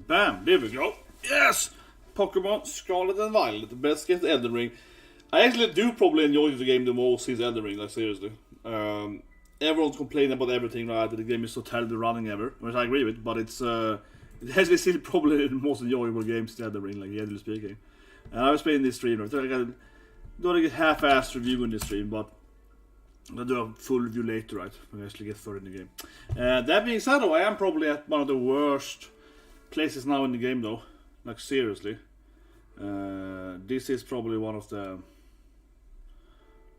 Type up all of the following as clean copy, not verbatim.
Bam, there we go. Yes! Pokemon Scarlet and Violet, the best game to Elden Ring. I actually do probably enjoy the game the most since Elden Ring, like seriously. Everyone's complaining about everything, right? That the game is so terribly running ever, which I agree with, but it's it has been still probably the most enjoyable game since Elden Ring, like generally speaking. And I was playing this stream, right? I got doing a half-assed review in this stream, but I'll do a full review later, right? When I actually get further in the game. That being said, though, I am probably at one of the worst places now in the game, though. Like, seriously. This is probably one of the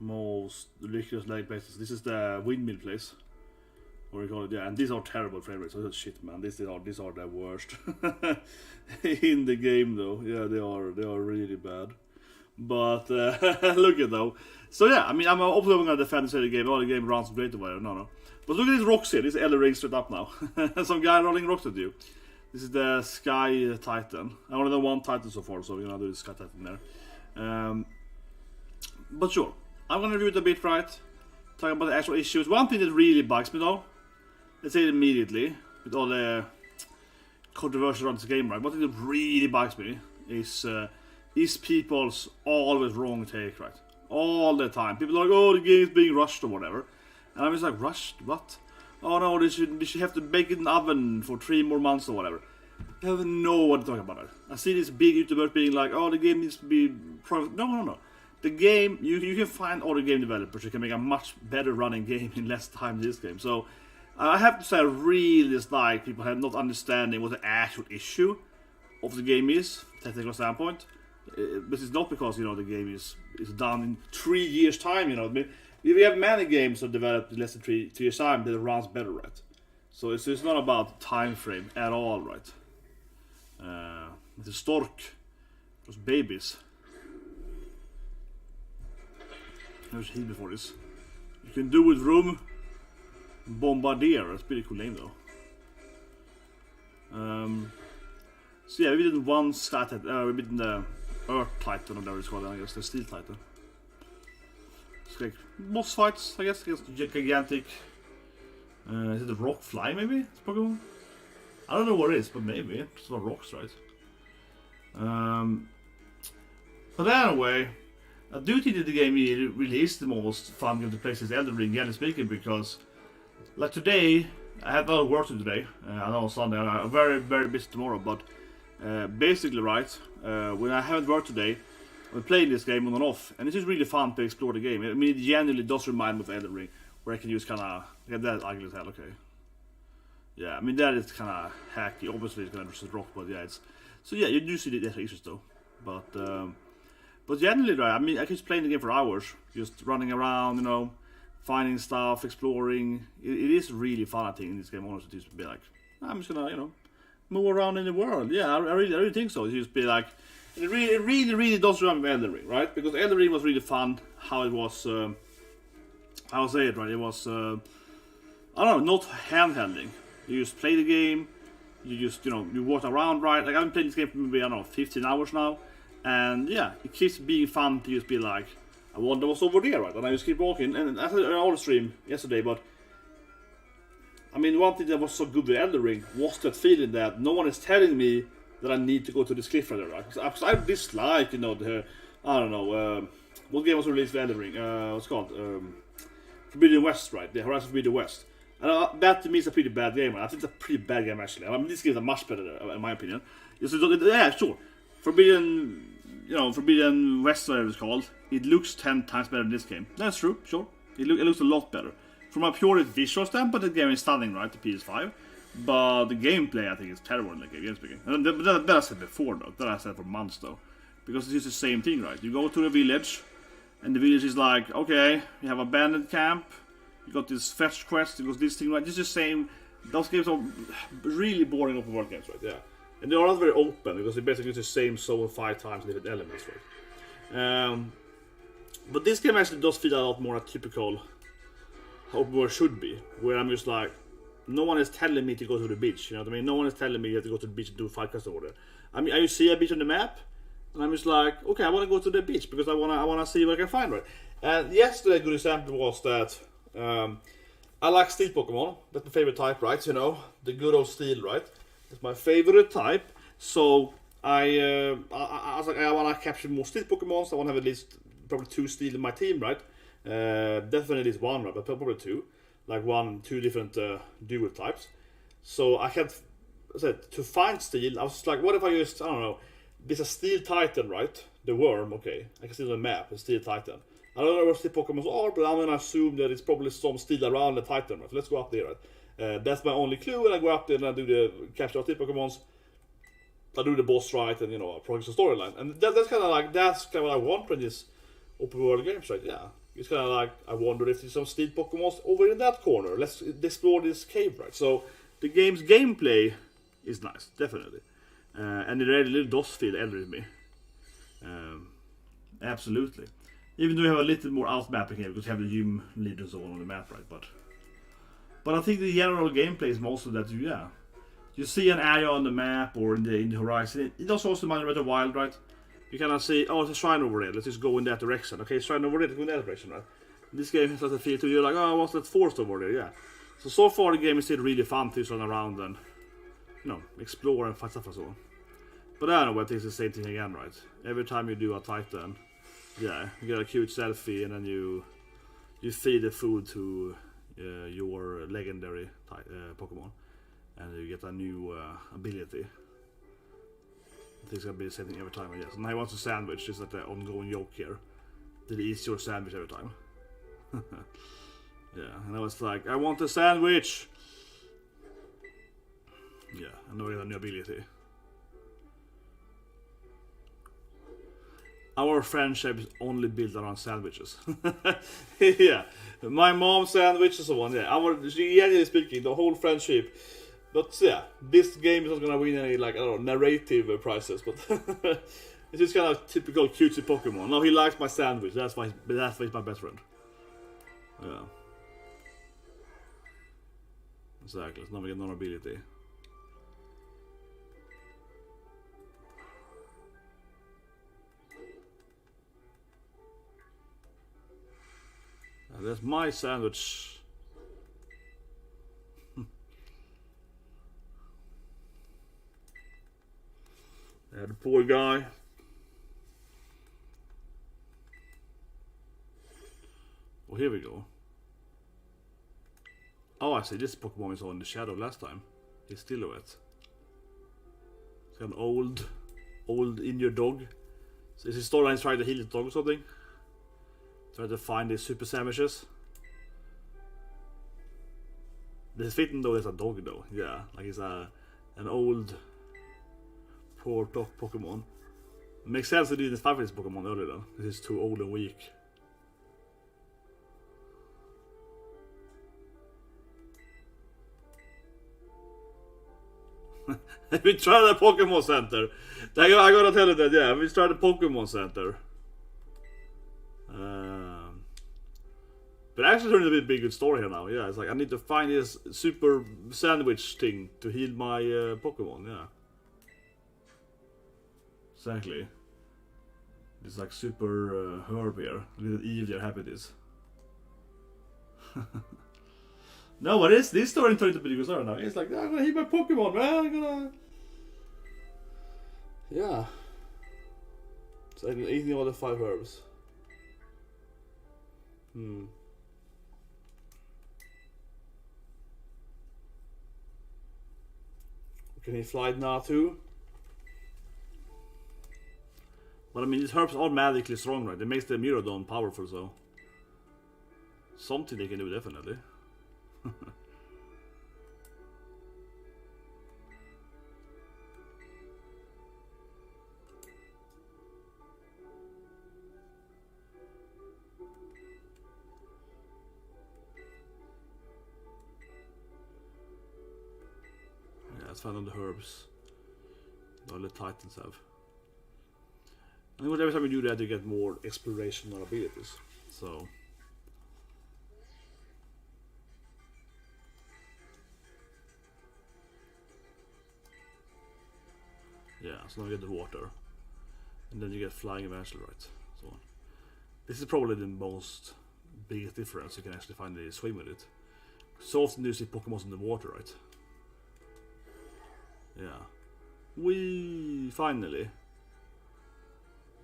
most ridiculous lag places. This is the windmill place. What do you call it? Yeah, and these are terrible frame rates. Oh, shit, man. These are the worst. In the game, though. Yeah, they are really bad. But look at though. So yeah, I mean, I'm obviously going to defend and say the game. Oh, the game runs great or whatever. No. But look at these rocks here. This is Elden Ring straight up now. Some guy rolling rocks at you. This is the Sky Titan. I only know one Titan so far, so we're gonna do the Sky Titan there. But sure, I'm gonna review it a bit, right? Talk about the actual issues. One thing that really bugs me though, let's say it immediately, with all the controversy around this game, right? One thing that really bugs me is people's always wrong take, right? All the time. People are like, oh, the game is being rushed or whatever. And I'm just like, rushed? What? Oh no, they should have to bake it in the oven for 3 more months or whatever. I have no what to talk about it. I see these big YouTubers being like, oh, the game needs to be... No. The game, you can find other game developers who can make a much better running game in less time than this game. So, I have to say I really dislike people have not understanding what the actual issue of the game is, technical standpoint. But it's not because, the game is done in 3 years' time, I mean, we have many games that developed in less than 3 years' time that runs better, right? So it's not about time frame at all, right? The stork, those babies. There's heat before this. You can do with room. Bombardier, that's a pretty cool name though. So yeah, we did one stat, we did the Earth Titan or whatever it's called, I guess, the Steel Titan. It's like boss fights, I guess gigantic. Is it a rock fly maybe? It's Pokemon? I don't know what it is, but maybe. It's not rocks, right? But anyway, I do think that the game really is the most fun game to play since Elden Ring, generally speaking, because like today, I had a lot of work to do today. I know on Sunday, I'm very, very busy tomorrow, but basically, right, when I haven't worked today, I'm playing this game on and off, and it's just really fun to explore the game. I mean, it genuinely does remind me of Elden Ring, where I can use kind of, get that ugly as hell, okay. Yeah, I mean, that is kind of hacky. Obviously, it's going to just rock, but yeah, it's... So yeah, you do see the issues though. But generally, right, I mean, I can just play the game for hours, just running around, finding stuff, exploring. It is really fun, I think, in this game, honestly, to be like, I'm just gonna, move around in the world. Yeah, I really think so. It's just be like, it really does remind me of Elden Ring, right? Because Elden Ring was really fun, how it was, I'll say it, right? It was, I don't know, not handhelding. You just play the game, you just, you walk around, right? Like, I've been playing this game for maybe, I don't know, 15 hours now. And yeah, it keeps being fun to just be like, I wonder what's over there, right? And I just keep walking. And I said on the stream yesterday, but I mean, one thing that was so good with Elden Ring was that feeling that no one is telling me that I need to go to this cliff right, right? Because I dislike, the, I don't know, what game was released for Elden Ring? What's it called? Forbidden West, right? The Horizon Forbidden West. And that to me is a pretty bad game, right? I think it's a pretty bad game actually. I mean, this game is much better, in my opinion. Yeah, sure. Forbidden West, whatever it's called, it looks 10 times better than this game. That's true, sure. It looks a lot better. From a purely visual standpoint, the game is stunning, right, the PS5. But the gameplay, I think, is terrible in the game, speaking. And that I said before, though. That I said for months, though. Because it's just the same thing, right? You go to the village, and the village is like, okay, you have a bandit camp, you got this fetch quest, you got this thing, right? It's just the same. Those games are really boring open world games, right? Yeah. And they are not very open, because they basically use the same zone 5 times in different elements, right? But this game actually does feel a lot more a typical open world should be, where I'm just like, no one is telling me to go to the beach, you know what I mean? No one is telling me you have to go to the beach and do 5 quests over there. I mean, I see a beach on the map, and I'm just like, okay, I want to go to the beach, because I want to see what I can find, right? And yesterday, a good example was that I like steel Pokemon. That's my favorite type, right? The good old steel, right? It's my favorite type. So I was like, I want to capture more steel Pokemons. I want to have at least probably 2 steel in my team, right? Definitely at least 1, right? But probably 2, like 2 different dual types. So I had said to find steel. I was like, what if I used, I don't know, there's a steel titan, right? The worm, okay. I can see on the map, a steel titan. I don't know where steel Pokemons are, but I'm gonna assume that it's probably some steel around the titan, right? So let's go up there, right? That's my only clue, and I go up there and I do the capture of steel Pokemons. I do the boss right, and progress the storyline, and that's kind of what I want from this open world games, right? Yeah, it's kind of like I wonder if there's some steel Pokemons over in that corner. Let's explore this cave, right? So the game's gameplay is nice, definitely, and it really does feel Elden Ring me. Absolutely. Even though we have a little more out-mapping here because we have the gym leaders all on the map, right? But I think the general gameplay is mostly that you see an area on the map or in the horizon. It also reminds me of the wild, right? You kind of see, oh, there's a shrine over there. Let's just go in that direction. Okay, shrine over there. Let's go in that direction, right? This game has a feel too. You're like, oh, what's that forest over there? Yeah. So far the game is still really fun to run around and explore and fight stuff and so on. But I don't know, I think it's the same thing again, right? Every time you do a Titan, yeah, you get a cute selfie and then you feed the food to your legendary Pokemon, and you get a new ability. I think it's gonna be the same thing every time, I guess. And I want a sandwich, is that the ongoing joke here. Did he eat your sandwich every time? Yeah, and I was like, I want a sandwich! Yeah, and now we get a new ability. Our friendship is only built around sandwiches. Yeah, my mom's sandwich and so on. Yeah, generally speaking, the whole friendship. But yeah, this game is not gonna win any narrative prizes. But it's just kind of typical cutesy Pokemon. No, he likes my sandwich. That's why he's my best friend. Yeah, exactly. Now we get another ability. That's my sandwich. Yeah, the poor guy. Oh, here we go. Oh, I see. This Pokemon is on the shadow last time. His silhouette. It's got an old injured dog. So is his storyline trying to heal his dog or something? Try to find these super sandwiches. This fitting though is a dog though, yeah, like it's an old poor dog Pokemon. It makes sense to do this fight with this Pokemon earlier then, because it's too old and weak. We tried the Pokemon Center. I gotta tell you that, yeah, we tried the Pokemon Center. But actually turned into a big good story here now. Yeah, it's like I need to find this super sandwich thing to heal my Pokemon. Yeah, exactly. It's like super herb here. Look at how happy it is. No, what is this story turned into a big good story now? It's like I'm gonna heal my Pokemon, man. I'm gonna. Yeah. It's like eating all the 5 herbs. Can he fly now too? But I mean, these herbs are magically strong, right? It makes the Mirodon powerful, so something they can do definitely. Let's find on the herbs. All the Titans have. I think every time you do that, you get more exploration and abilities. So. Yeah, so now you get the water. And then you get flying eventually, right? So on. This is probably the most biggest difference you can actually find the swim with it. So often you see Pokemon in the water, right? Yeah. We finally.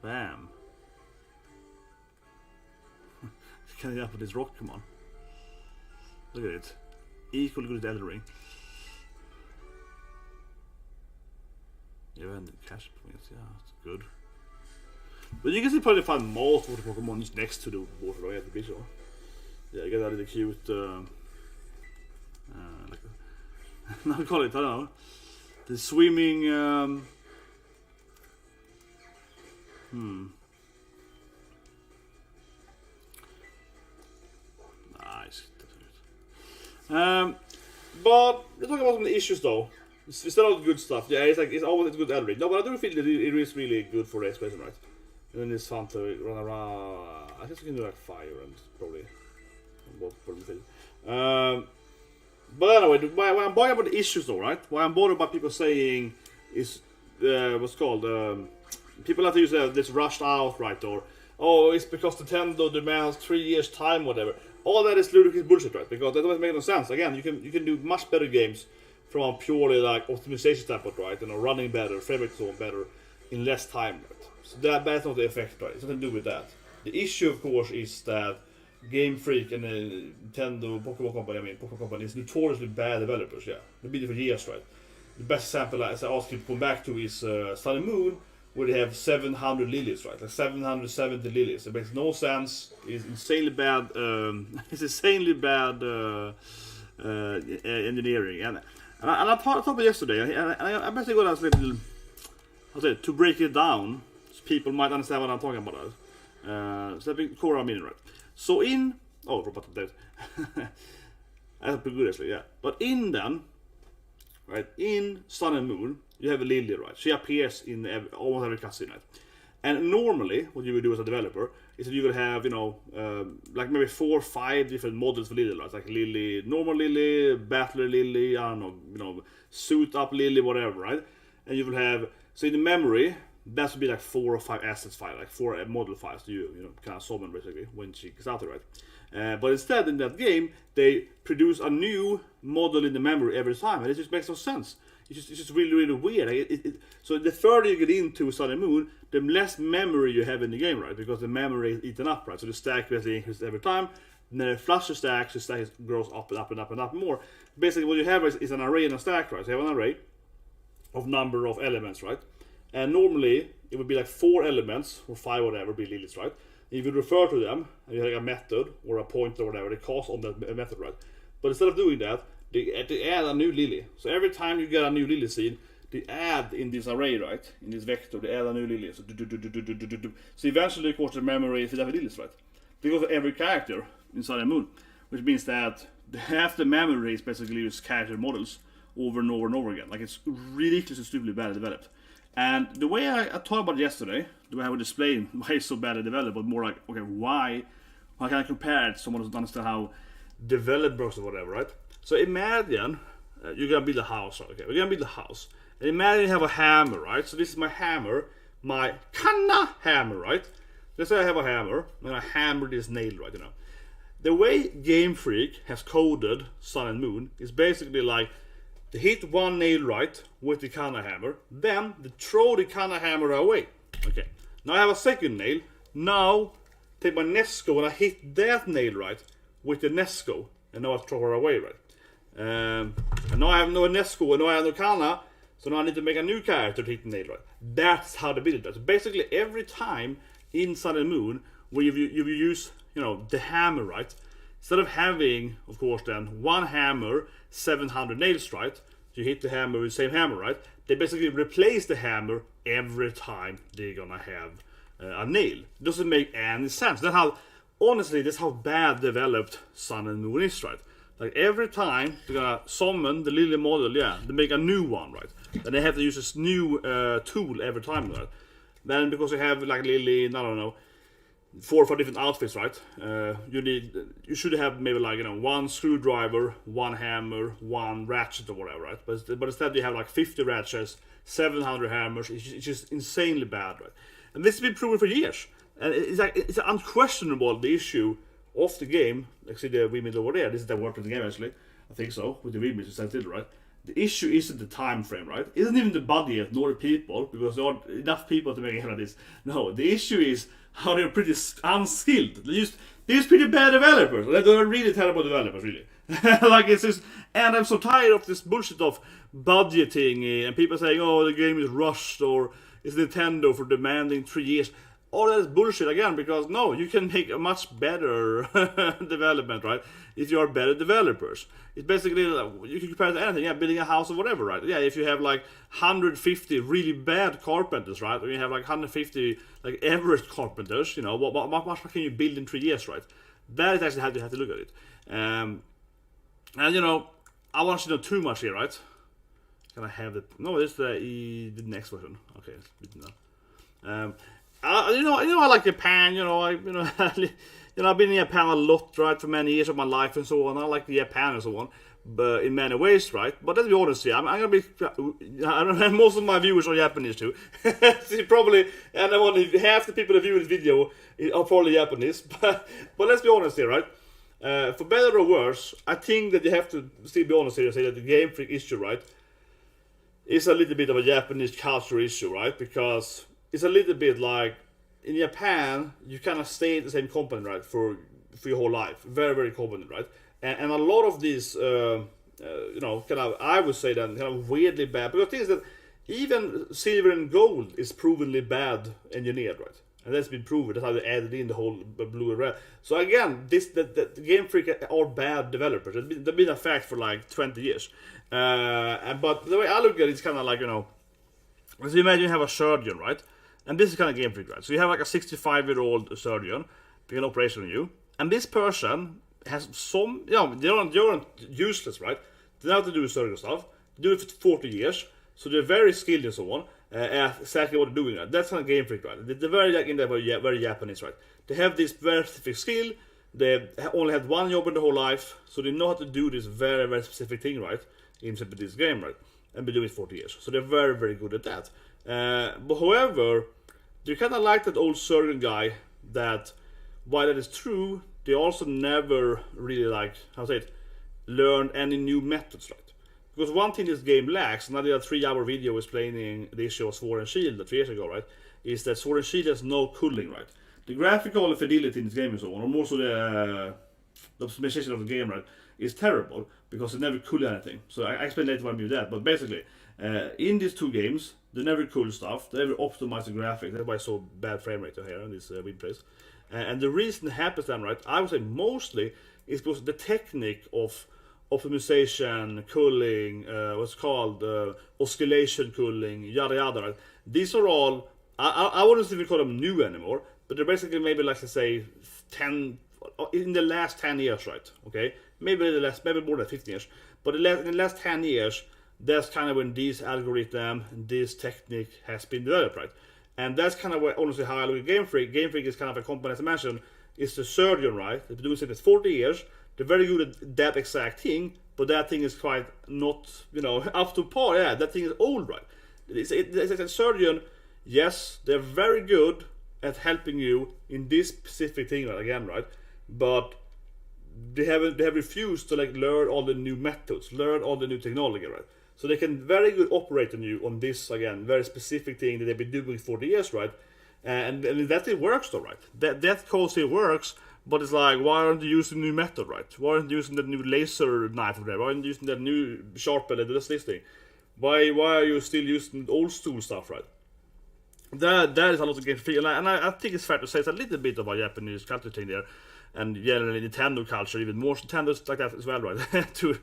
Bam. Can you up with this rock? Come on. Look at it. Equally good as Elden Ring. Yeah, and cash points. Yeah, it's good. But you can still probably find most water Pokemon just next to the water, though. You have to be sure. Yeah, you get that really cute. Like now we call it. I don't know. The swimming. Nice. But we're talking about some of the issues though. It's still all good stuff. Yeah, it's always good Elden Ring. No, but I do feel that it is really good for the expression, right? And then it's fun to run around. I guess we can do like fire and probably but anyway, why I'm bothered about the issues though, right? Why I'm bothered about people saying is what's called people have to use this rushed out, right? Or oh, it's because Nintendo demands 3 years time, whatever. All that is ludicrous bullshit, right? Because that doesn't make no sense. Again, you can do much better games from a purely like optimization standpoint, right? And running better, frame rate so better in less time, right? So that's not the effect, right? It's nothing to do with that. The issue, of course, is that Game Freak and Nintendo, Pokémon Company is notoriously bad developers, yeah. They've been there for years, right? The best example, as I asked you to come back to, is Sun and Moon, where they have 700 lilies, right? Like 770 lilies. It makes no sense. It's insanely bad. It's insanely bad engineering. And I talked about it yesterday, and I basically got a little, to break it down, so people might understand what I'm talking about. So let me core a minute, right? So in robot update. That's pretty good actually, yeah. But in then, right, in Sun and Moon, you have a Lily, right? She appears in almost every cutscene, right? And normally, what you would do as a developer is that you would have, like maybe 4 or 5 different models for Lily, right? Like Lily, normal Lily, Battler Lily, I don't know, suit up Lily, whatever, right? And you will have, so in the memory, that would be like 4 or 5 assets file, like 4 model files you kind of summon basically when she gets out there, right? But instead, in that game, they produce a new model in the memory every time, and it just makes no sense. It's just really, really weird. So the further you get into Sun and Moon, the less memory you have in the game, right? Because the memory is eaten up, right? So the stack basically increases every time. And then it flushes stacks, the stack grows up and up and up and up more. Basically, what you have is an array and a stack, right? So you have an array of number of elements, right? And normally, it would be like 4 elements, or 5 whatever, be lilies, right? And you would refer to them, and you have like a method, or a pointer, or whatever, they cost on that method, right? But instead of doing that, they add a new lily. So every time you get a new lily seed, they add in this array, right? In this vector, they add a new lily. So eventually, of course, the memory is have lilies, right? Because of every character in Sun and Moon, which means that half the memory is basically just character models over and over and over again. Like it's ridiculously stupidly badly developed. And the way I talked about it yesterday, the way I would explain why it's so badly developed, but more like, okay, why? How can I compare it to someone who doesn't understand how developed works or whatever, right? So imagine you're gonna build a house, right? Okay, we're gonna build a house. And imagine you have a hammer, right? So this is my hammer, my kanna hammer, right? Let's say I have a hammer, I'm gonna hammer this nail, right? The way Game Freak has coded Sun and Moon is basically like they hit one nail right with the kanna hammer, then they throw the kanna hammer away. Okay, now I have a second nail. Now take my Nesco and I hit that nail right with the Nesco, and now I throw her away, right? And now I have no Nesco and now I have no kanna, so now I need to make a new character to hit the nail right. That's how they build it. So basically, every time in Sun and Moon where you use the hammer, right? Instead of having, of course, then one hammer, 700 nails, right? You hit the hammer with the same hammer, right? They basically replace the hammer every time they're gonna have a nail. It doesn't make any sense. Honestly, that's how bad developed Sun and Moon is, right? Like every time they're gonna summon the Lily model, they make a new one, right? And they have to use this new tool every time, right? Then because you have like Lily, I don't know, 4 or 5 different outfits, right? You should have maybe like one screwdriver, one hammer, one ratchet or whatever, right? But instead you have like 50 ratchets, 700 hammers. It's just insanely bad, right? And this has been proven for years. And it's unquestionable the issue of the game. Like see the remake over there. This is the work of the game actually. I think so with the remake you said, right? the issue isn't the time frame, right? It isn't even the budget nor the people, because there aren't enough people to make a game like this. No, the issue is how they're pretty unskilled. These pretty bad developers. They're really terrible developers, really. Like it's just, and I'm so tired of this bullshit of budgeting and people saying, "Oh, the game is rushed," or "It's Nintendo for demanding 3 years." All that is bullshit again, because no, you can make a much better development, right? If you are better developers. It's basically, you can compare it to anything, yeah, building a house or whatever, right? Yeah, if you have like 150 really bad carpenters, right? Or you have like 150 like average carpenters, you know, what much can you build in 3 years, right? That is actually how you have to look at it. And you know, I won't know too much here, right? Can I have it? No, this is the next version. Okay, it's written down. You know, I like Japan. You know, I've been in Japan a lot, right, for many years of my life and so on. I like Japan and so on, but in many ways, right. But let's be honest here. I'm gonna be. I don't know. Most of my viewers are Japanese too. See, probably, and I want half the people that view this video are probably Japanese. But let's be honest here, right. For better or worse, I think that you have to still be honest here and say that the Game Freak issue, right, is a little bit of a Japanese culture issue, right? Because it's a little bit like in Japan, you kind of stay at the same company, right, for your whole life. Very, very common, right? And a lot of these, you know, kind of, I would say that kind of weirdly bad. Because the thing is that even silver and gold is provenly bad engineered, right? And that's been proven. That's how they added in the whole blue and red. So again, the Game Freak are bad developers. They've been a fact for like 20 years. But the way I look at it is kind of like, you know, so you imagine you have a surgeon, right? And this is kind of Game Freak, right? So you have like a 65-year-old surgeon doing an operation on you, and this person has some, you know, they aren't useless, right? They know how to do surgical stuff. They do it for 40 years, so they're very skilled and so on. Exactly what they're doing, right? That's kind of Game Freak, right? They're very like in that way, very Japanese, right? They have this very specific skill. They only had one job in their whole life, so they know how to do this very, very specific thing, right? In this game, right? And been doing it 40 years, so they're very, very good at that. But however, they're kind of like that old surgeon guy that, while that is true, they also never really like, how to say it, learned any new methods, right? Because one thing this game lacks, and I did a 3-hour video explaining the issue of Sword and Shield 3 years ago, right? Is that Sword and Shield has no cooling, right? The graphical fidelity in this game and so on, or more so the optimization of the game, right, is terrible because it never cool anything. So I explain later what I mean with that. But basically, in these two games, they never cool stuff. They never optimize the graphics. That's why it's so bad frame rate here in this win place. And the reason it happens then, right, I would say mostly is because the technique of optimization, cooling, what's called oscillation cooling, yada yada, right? These are all, I wouldn't even call them new anymore, but they're basically maybe, like, let's say, 10, in the last 10 years, right? Okay? Maybe more than 15 years. But in the last 10 years, that's kind of when this algorithm, this technique has been developed, right? And that's kind of where, honestly, how I look at Game Freak. Game Freak is kind of a company, as I mentioned, is the surgeon, right? They've been doing it for 40 years. They're very good at that exact thing, but that thing is quite not, you know, up to par. Yeah, that thing is old, right? It's a surgeon, yes, they're very good at helping you in this specific thing, right? Again, right? But they have refused to, like, learn all the new methods, learn all the new technology, right? So they can very good operate on you on this, again, very specific thing that they've been doing for 40 years, right? And that it works though, right? That cause it works, but it's like, why aren't you using the new method, right? Why aren't you using the new laser knife over there? Why aren't you using that new sharpener, this thing? Why are you still using old school stuff, right? That is a lot of Game Freak, and I think it's fair to say it's a little bit of a Japanese culture thing there. And generally Nintendo culture, even more Nintendo's like that as well, right? to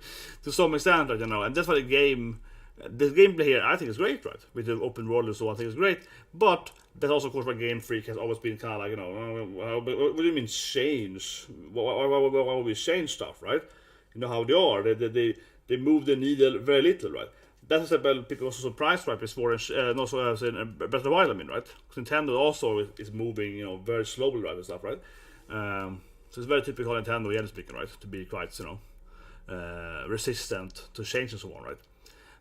some extent, right, you know. And that's why the gameplay here, I think, is great, right? With the open world and so on, I think it's great. But that's also, of course, why Game Freak has always been kind of like, you know, what do you mean change? Why would we change stuff, right? You know how they are. They move the needle very little, right? That's why people are also surprised, right? Before and also in Breath of the Wild, I mean, right? Because Nintendo also is moving, you know, very slowly, right, and stuff, right? So it's very typical Nintendo, generally speaking, right? To be quite, you know, resistant to change and so on, right?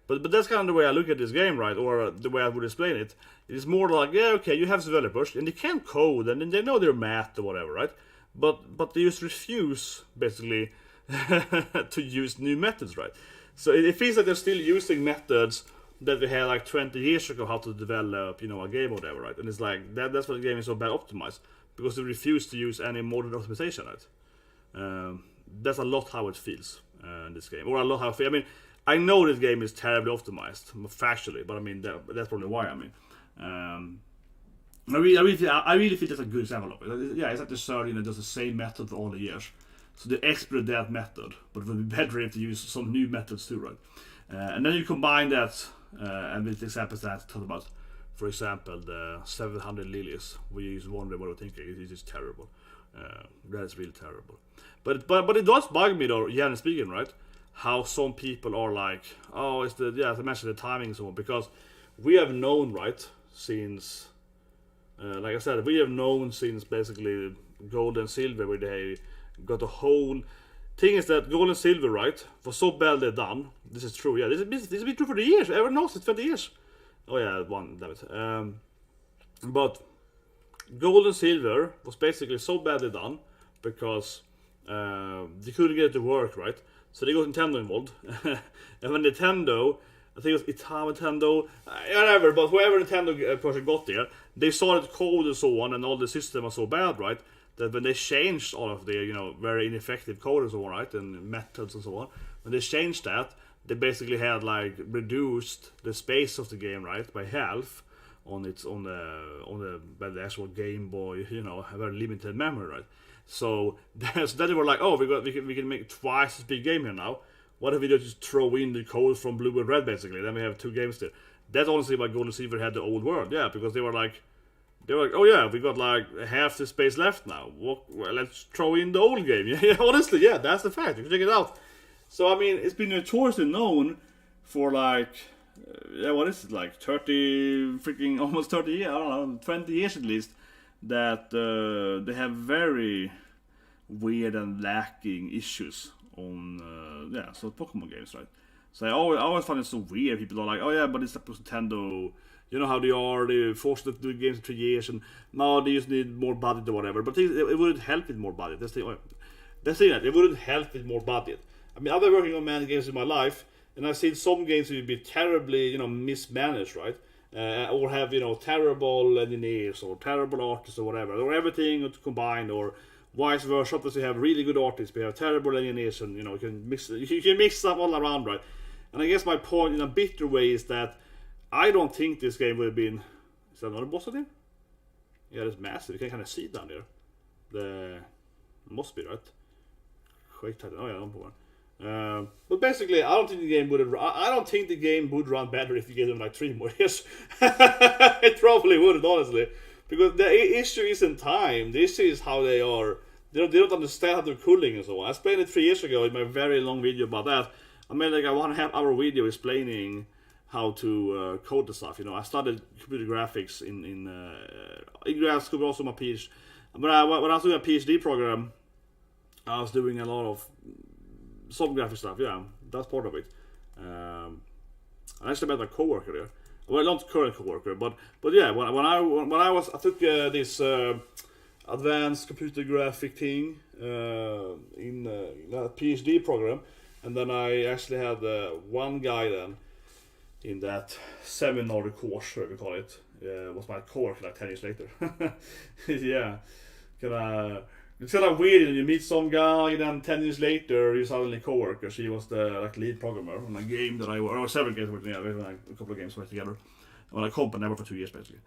But that's kind of the way I look at this game, right? Or the way I would explain it. It is more like, yeah, okay, you have developers, and they can code, and they know their math or whatever, right? But they just refuse, basically, to use new methods, right? So it feels like they're still using methods that we had like 20 years ago how to develop, a game or whatever, right? And it's like that's why the game is so bad optimized, because they refuse to use any modern optimization, right? That's a lot how it feels in this game, or a lot how it feels. I mean, I know this game is terribly optimized factually, but I mean that's probably why. I mean, I really feel that's a good example of it. Yeah, it's like the Surgeon does the same method for all the years. So they exploit that method, but it would be better if they use some new methods too, right? And then you combine that and with examples that I talked about, for example, the 700 lilies. We just wonder what we're thinking. It is terrible. That is really terrible. But it does bug me though, generally speaking, right? How some people are like, oh, it's as I mentioned, the timing and so on, because we have known, right, since, like I said, we have known since basically Gold and Silver, where they got a whole thing is that Gold and Silver, right, was so badly done. This is true, yeah. This has been true for the years. Everyone knows it's 20 years. Oh yeah, one, damn it. But Gold and Silver was basically so badly done because they couldn't get it to work, right? So they got Nintendo involved. And when Nintendo, I think it was Nintendo, whatever, but whoever Nintendo project got there, they saw the code and so on, and all the system was so bad, right? That when they changed all of the, very ineffective code and so on, right, and methods and so on, when they changed that, they basically had like reduced the space of the game, right, by half on the actual Game Boy, a very limited memory, right. So then they were like, oh, we can make twice as big game here now. What if we just throw in the code from Blue and Red basically? Then we have two games there. That's honestly why Gold and Silver had the old world, yeah, because they were like, oh yeah, we got like half the space left now. Well, let's throw in the old game. Yeah, honestly, yeah, that's the fact. You can check it out. So I mean, it's been notoriously known for like, what is it, like 30, freaking almost 30 years, I don't know, 20 years at least, that they have very weird and lacking issues on, so Pokemon games, right? So I always find it so weird. People are like, oh yeah, but it's supposed to Nintendo. You know how they are, they forced to do games in 3 years, and now they just need more budget or whatever. But it wouldn't help with more budget. That's the thing. It wouldn't help with more budget. I mean, I've been working on many games in my life, and I've seen some games that would be terribly, mismanaged, right? Or have, terrible engineers, or terrible artists, or whatever, or everything combined, or vice versa. Because you have really good artists, but you have terrible engineers, and you can mix stuff all around, right? And I guess my point in a bitter way is that I don't think this game would have been. Is that another boss of it? Yeah, it's massive. You can kind of see it down there. Must be, right? Quake Titan. Oh yeah, number one. But basically, I don't think the game would have. I don't think the game would run better if you gave them like 3 more years. It probably wouldn't, honestly, because the issue isn't time. The issue is how they are. They don't understand how they're cooling and so on. I explained it 3 years ago in my very long video about that. I made like a 1.5-hour video explaining how to code the stuff. I studied computer graphics in grad school, but also my PhD. But when I was doing a PhD program, I was doing a lot of some graphic stuff. Yeah, that's part of it. I actually met a coworker there. Well, not current coworker, but yeah, when I took this advanced computer graphic thing in a PhD program, and then I actually had one guy then in that seminar course, we call it, was my coworker like 10 years later. Yeah, it's kind of weird when you meet some guy, and then 10 years later you suddenly coworker. She was the lead programmer on a game that I worked, or several games working. Yeah, we had a couple of games worked together. Well, I company never for 2 years basically.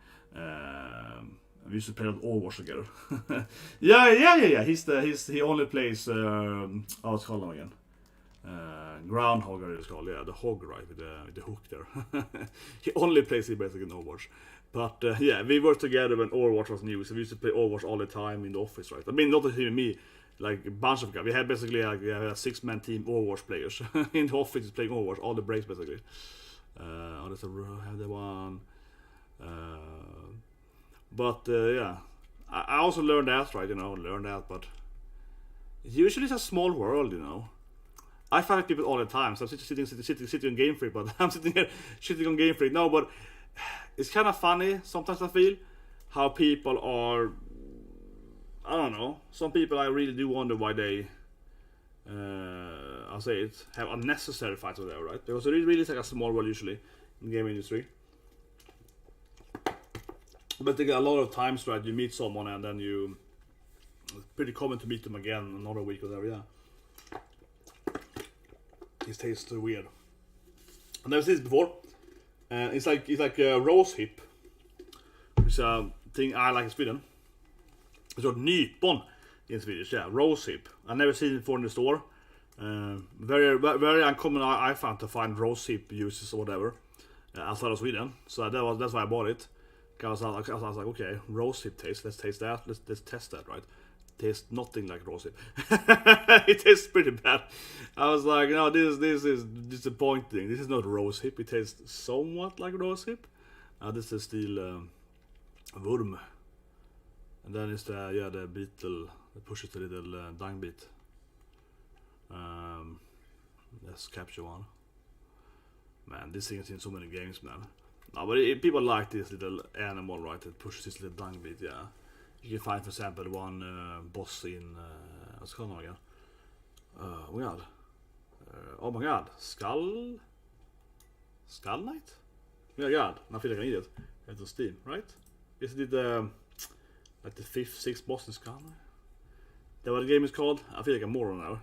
We used to play Overwatch together. Yeah. He only plays what's called him again. Groundhog, it's called, yeah, the hog, right, with the hook there. He only plays it basically in Overwatch. But yeah, we worked together when Overwatch was new, so we used to play Overwatch all the time in the office, right? I mean, not him and me, like a bunch of guys. We had basically a 6-man team Overwatch players in the office playing Overwatch all the breaks basically. There's the one. Yeah, I also learned that, right? But usually it's a small world, I find people all the time. So I'm sitting on Game Freak, but I'm sitting here shitting on Game Freak. No, but it's kind of funny sometimes. I feel how people are. I don't know. Some people I really do wonder why they I'll say it, have unnecessary fights or whatever, right? Because it really is like a small world usually in the game industry. But a lot of times, right, you meet someone and then it's pretty common to meet them again another week or whatever, yeah. It tastes weird. I've never seen this before. It's like a rose hip. It's a thing I like in Sweden. It's called nypon in Swedish, yeah, rose hip. I've never seen it before in the store. Very uncommon I found to find rose hip uses or whatever outside of Sweden. So that's why I bought it. Cause I was like, okay, rose hip taste. Let's taste that. Let's test that, right? Tastes nothing like rose hip. It tastes pretty bad. I was like, no, this is disappointing. This is not rose hip. It tastes somewhat like rose hip. This is still worm. And then it's the beetle that pushes the little dung beet. Let's capture one. Man, this thing is in so many games, man. No, but people like this little animal, right? That pushes this little dung beet, yeah. You can find, for example, one boss in what's it called again? Oh my god! Oh my god! Skull Knight? Oh my god! I feel like an idiot. It's on Steam, right? Isn't it like the 5th, 6th boss in Scarlet? That what the game is called? I feel like a moron now.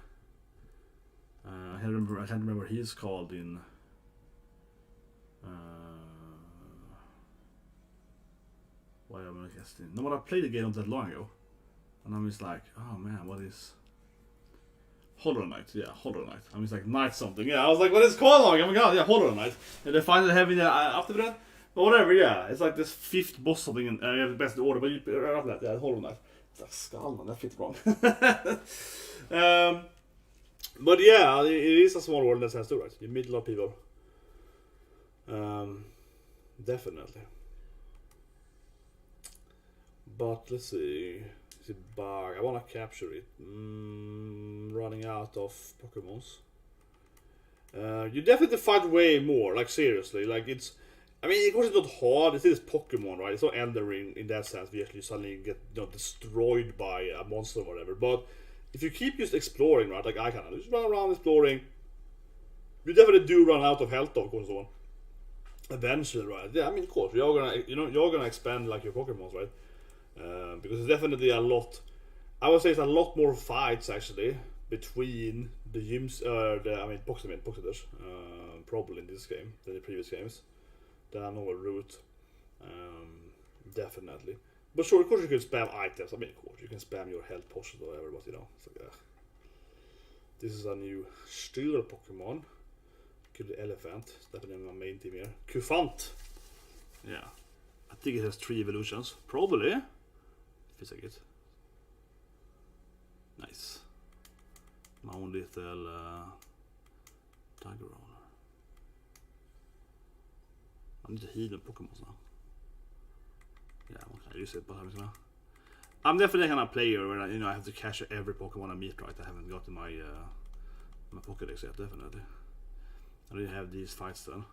I can't remember what he's called in. Why am I guessing? No, but I played the game not that long ago, and I'm just like, oh man, what is Hollow Knight? Yeah, Hollow Knight. I'm just like Knight something. Yeah, I was like, what is it called? Oh my god, yeah, Hollow Knight. And they finally have it after that. But whatever, yeah, it's like this 5th boss something, and you have the best order. But right after that, yeah, Hollow Knight. It's like Skull, man, that fits wrong. But yeah, it is a small world in that sense too, right? You meet a lot of people. Definitely. But let's see. Is it bug? I wanna capture it. Running out of Pokemons. You definitely fight way more. Like seriously, like it's. I mean, of course it's not hard. It is Pokemon, right? It's not Elden Ring in that sense. We actually suddenly get destroyed by a monster or whatever. But if you keep just exploring, right? Like I kind of just run around exploring. You definitely do run out of health, of course, so on. Eventually, right? Yeah, I mean, of course, you're gonna expand like your Pokemons, right? Because it's definitely a lot. I would say it's a lot more fights actually between the gyms, Pokémon's, probably in this game than the previous games. Than a normal route, definitely. But sure, of course you can spam items. I mean, of course you can spam your health potions or whatever, but it's like, this is a new steel Pokemon. Kill the elephant. It's definitely my main team here. Kufant. Yeah, I think it has 3 evolutions, probably. Feels like it. Nice. My own little tiger owner. I need to heal the Pokemon now. Yeah, I use it, but I'm definitely kind of player where I have to catch every Pokemon I meet. Right, I haven't gotten my my Pokédex yet. Definitely, I really have these fights done.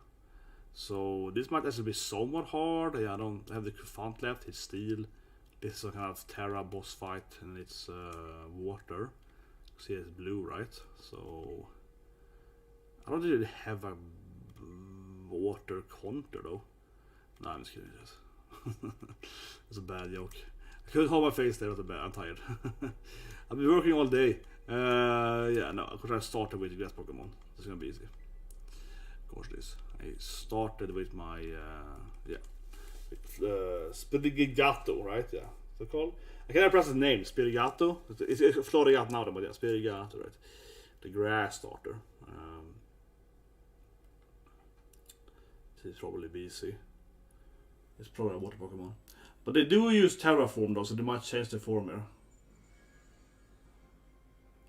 So this might actually be somewhat hard. Yeah, I don't have the Kufant left. It's Steel. This is a kind of Terra boss fight, and it's water. See, it's blue, right? So I don't really have a water counter though. No, I'm just kidding. It's a bad joke. I couldn't hold my face there. I'm tired. I've been working all day. Yeah, no. Of course, I started with grass Pokemon. It's gonna be easy. Of course, this. I started with my Spirigato, right? Yeah, what's it called? I can't pronounce his name. Spirigato. It's Florigat now, but yeah, Spirigato, right? The grass starter. It's probably BC. It's probably a water Pokemon. But they do use Terraform though, so they might change the form here.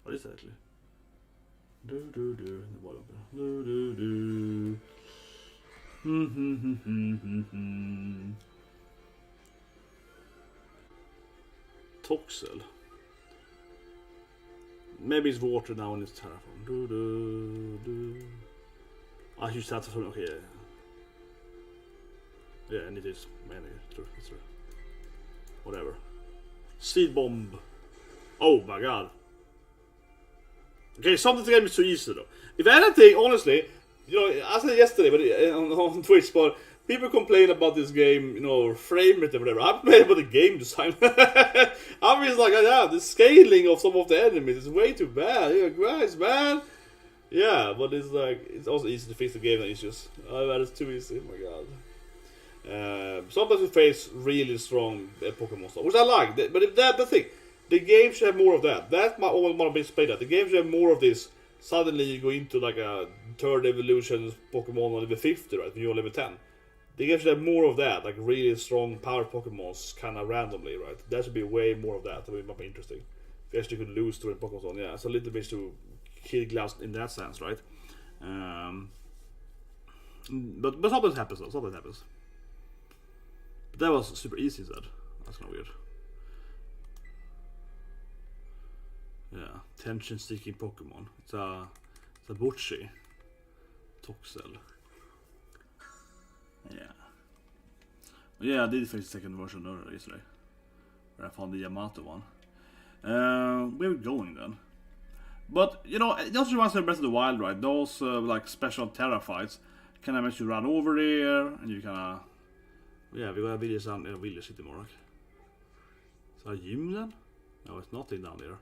What is that actually? Toxel. Maybe it's water now and it's Terraform. I use that for okay. Yeah, and it is mainly true. It's true. Whatever. Seed bomb. Oh my god. Okay, something's gonna be too easy though. If anything, honestly, you know, I said yesterday, but on Twitch, but people complain about this game, you know, frame rate or whatever. I'm playing about the game design. I'm just like, yeah, the scaling of some of the enemies is way too bad. Yeah, guys, man. Yeah, but it's like, it's also easy to fix the game issues. Oh, that is too easy. Oh my god. Sometimes we face really strong Pokemon stuff, which I like. But if that's the thing, the game should have more of that. That's my always want to play that. The game should have more of this. Suddenly you go into like a third evolution Pokemon on level 50, right? When you're level 10. The game should have more of that, like really strong power Pokemons kind of randomly, right? There should be way more of that. That would be much more interesting. If you actually could lose to a Pokemon, yeah, it's a little bit to kill glass in that sense, right? But something happens though. Something happens. But that was super easy, said. That's kind of weird. Yeah, tension-seeking Pokemon. It's a Butchie. Toxel. Yeah, I did finish the second version earlier yesterday. Where I found the Yamato one. Where are we going then? But, you know, it also reminds me of Breath of the Wild, right? Those, like, special Terra fights. Can I make you run over there? And you kinda... Yeah, we got a village down in a village city more, like. Is that a gym then? No, it's nothing down there.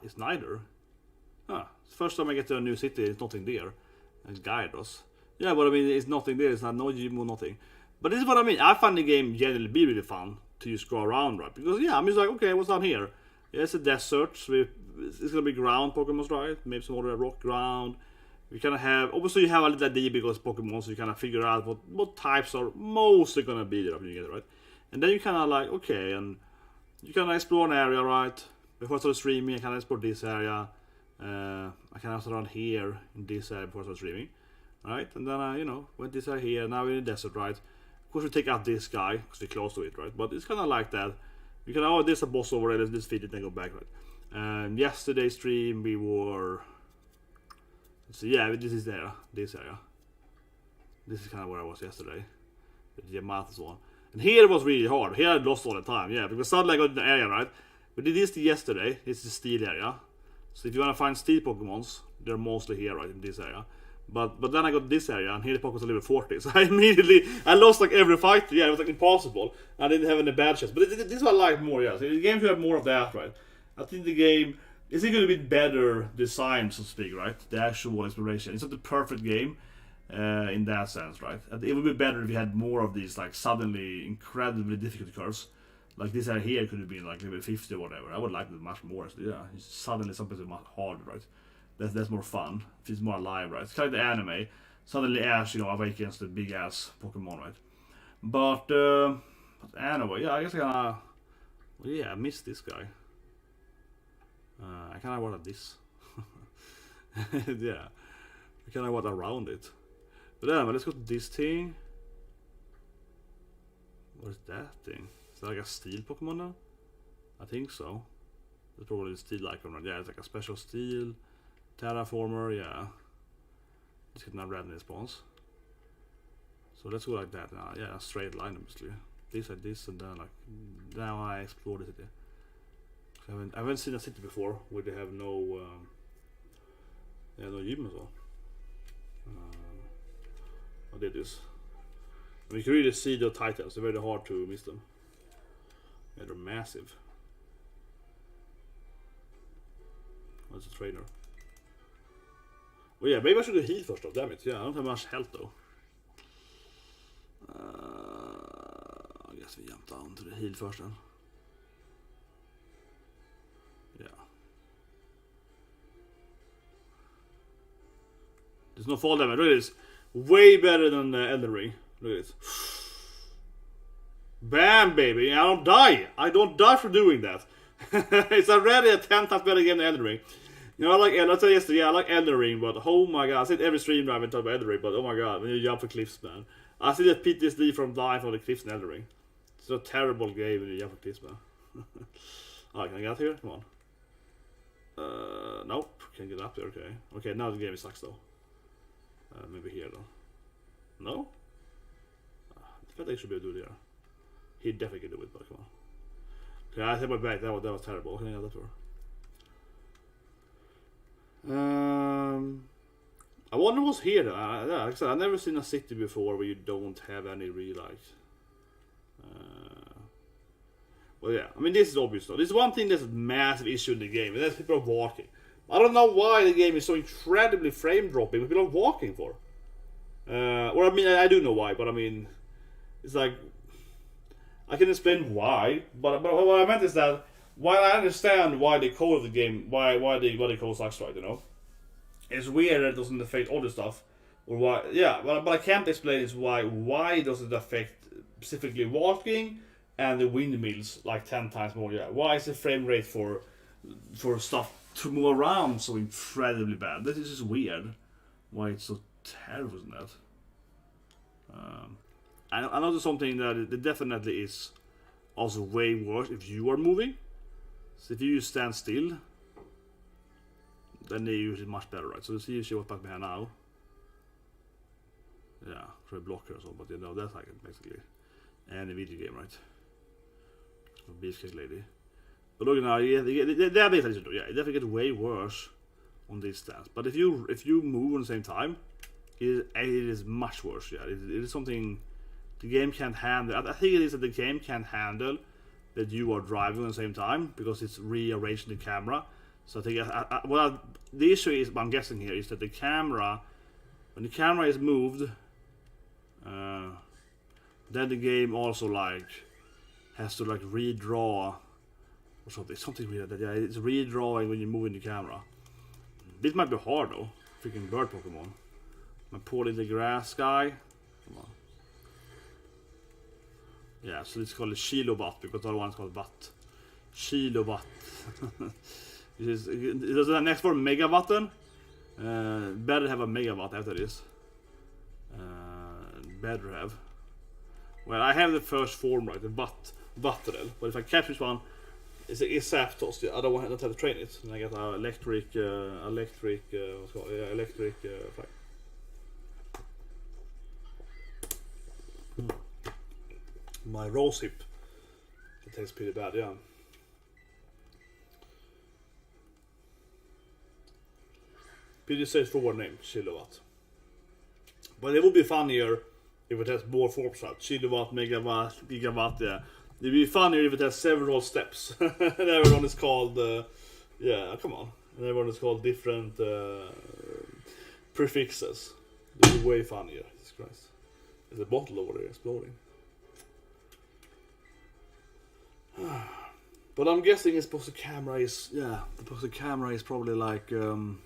It's neither. Huh. First time I get to a new city, it's nothing there. And guide us. Yeah, but I mean, it's nothing there. It's not no gym or nothing. But this is what I mean. I find the game generally be really fun to just go around, right? Because yeah, I'm just like, okay, what's down here? Yeah, it's a desert. So it's gonna be ground Pokemon, right? Maybe some other rock ground. We kind of have, obviously, you have a little idea because Pokemon, so you kind of figure out what types are mostly gonna be there when you get it, right? And then you kind of like, okay, and you kind of explore an area, right? Before I started streaming, I kind of explored this area. I kind of around here in this area before I started streaming, right? And then I, you know, went this area here. Now we're in the desert, right? Of course, we take out this guy because we're close to it, right? But it's kind of like that. You can, oh, there's a boss over there. Let's just feed it and go back, right? Yesterday's stream we were. Let's see, yeah, this is there, this area. This is kind of where I was yesterday. The Yamato one. And here it was really hard. Here I lost all the time, yeah, because suddenly I got in the area, right? We did this yesterday. This is the steel area. So if you want to find steel Pokemons, they're mostly here, right, in this area. But then I got this area, and here the Pokemons are level 40. So I lost like every fight. Yeah, it was like impossible. I didn't have any bad shots. But this is what I like more, yeah. So the game should have more of that, right? I think the game is going to be better designed, so to speak, right? The actual exploration. It's not the perfect game in that sense, right? It would be better if you had more of these, like, suddenly incredibly difficult curves. Like this area here could have been like level 50 or whatever. I would like it much more. So yeah, it's suddenly something much harder, right? That's more fun. Feels more alive, right? It's kind of the anime. Suddenly Ash, you know, awakens the big ass Pokemon, right? But anyway, yeah, I guess I kinda, well, yeah, I missed this guy. I kinda wanted this. Yeah, I kinda want around it. But anyway, let's go to this thing. What is that thing? Is that like a steel Pokemon now? I think so. It's probably the steel icon, right? Yeah, it's like a special steel terraformer, yeah. Let's get another random response. So let's go like that now. Yeah, a straight line obviously. This like this and then like now I explore the city. I haven't seen a city before where they have no no gym as well. I did this. And you can really see the titans, they're very hard to miss them. Yeah, they're massive. That's a trainer. Well, yeah, maybe I should heal first though, damn it. Yeah, I don't have much health though. I guess we jump down to the heal first then. Yeah. There's no fall damage, look at this. Way better than Elden Ring. Look at this. Bam, baby! I don't die! I don't die for doing that. It's already a 10 times better game than Elden Ring. You know, I said yesterday, yeah, I like Elden Ring, but oh my god, I said every stream I've been talking about Elden Ring, but oh my god, when you jump for cliffs, man. I see that PTSD from dying from the cliffs in Elden Ring. It's a terrible game when you jump for cliffs, man. Alright, can I get up here? Come on. Nope, can't get up there, okay. Okay, now the game sucks though. Maybe here though. No? I think they should be able to do it here. He definitely can do it, but come on. Okay, I take my back, that was terrible. What can I get that for? I wonder what's here. Like I said, I've never seen a city before where you don't have any real like. Well, yeah. I mean, this is obvious though. This is one thing that's a massive issue in the game, and that's people are walking. I don't know why the game is so incredibly frame dropping, but people are walking for. Or I mean, I do know why, but I mean, it's like I can explain why, but what I meant is that while I understand why they code the game, why they code sucks, right? You know, it's weird that it doesn't affect other stuff, or why? Yeah, but I can't explain is why does it affect specifically walking and the windmills like 10 times more? Yeah, why is the frame rate for stuff to move around so incredibly bad? That is just weird. Why it's so terrible, isn't that? I know there's something that it definitely is also way worse if you are moving. So if you stand still, then they use it much better, right? So let's see what's back behind now. Yeah, try block her or something, but you know, that's like basically any video game, right? Beefcake lady. But look now, yeah, they have things to do. Yeah, it definitely gets way worse on these stands. But if you move at the same time, it is much worse. Yeah, it is something the game can't handle. I think it is that the game can't handle that you are driving at the same time because it's rearranging the camera. So I think the issue is, I'm guessing here, is that the camera, when the camera is moved, then the game also like has to like redraw or something weird. That yeah, it's redrawing when you're moving the camera. This might be hard though. Freaking bird Pokemon. My poor little grass guy. Come on. Yeah, so it's called a kilowatt because the other one's called watt. Kilowatt. Does the next word megawatt then? Better have a megawatt after this. Better have. Well, I have the first form right, the Vatterel. But if I catch this one, it's Zapdos. I don't have to train it. And I get an electric what's called? Yeah, electric flag. My rose hip. It tastes pretty bad, yeah. Pretty straightforward name, Kilowatt. But it would be funnier if it has more forms out. Kilowatt, megawatt, gigawatt, yeah. It would be funnier if it has several steps. And everyone is called, yeah, come on. And everyone is called different prefixes. It would be way funnier, Jesus Christ. There's a bottle over there exploding. But I'm guessing it's because the camera is, yeah, because the camera is probably like, like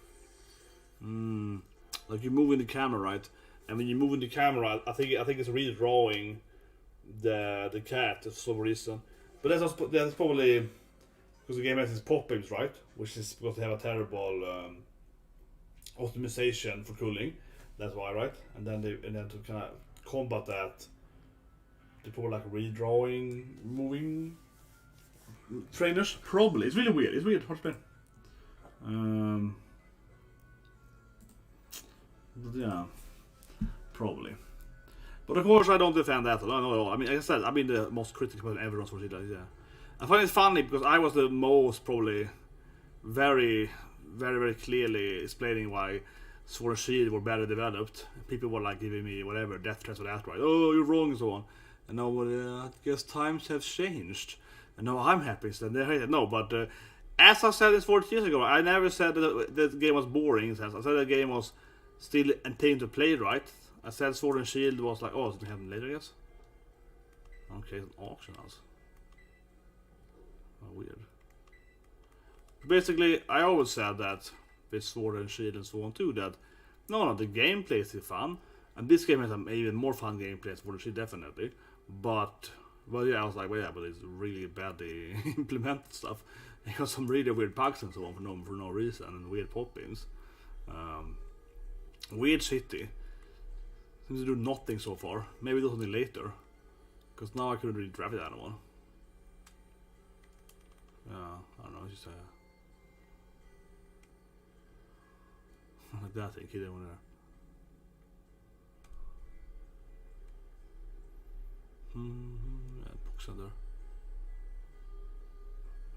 you're moving the camera, right? And when you're moving the camera, I think it's redrawing the cat for some reason. But that's probably because the game has its pop-ups, right? Which is because they have a terrible optimization for cooling. That's why, right? And then to kind of combat that, they probably like redrawing, moving trainers. Probably. It's really weird. It's weird. Hard to explain. But yeah, probably. But of course, I don't defend that. No. I mean, like I said, I've been the most critical person ever on social media. Yeah, I find it funny because I was the most probably very clearly explaining why Sword and Shield were better developed. People were like giving me whatever death threats for that, right? Oh, you're wrong and so on. And now, I guess times have changed. And now I'm happy. So no, but as I said this 40 years ago, I never said that the game was boring. I said the game was still entertaining to play, right? I said Sword and Shield was like, oh, it's gonna happen later, I guess. Okay, it's an auction house. Oh, weird. Basically, I always said that with Sword and Shield and so on too, that no, the gameplay is still fun, and this game has an even more fun gameplay than Sword and Shield, definitely. But yeah, I was like, well, yeah, but it's really badly implemented stuff. It got some really weird bugs and so on for no reason, and weird pop-ins. Weird city. Seems to do nothing so far. Maybe do something later. Because now I couldn't really draft it anymore. Yeah, I don't know, it's just like that thing, kid over there. Yeah, book center.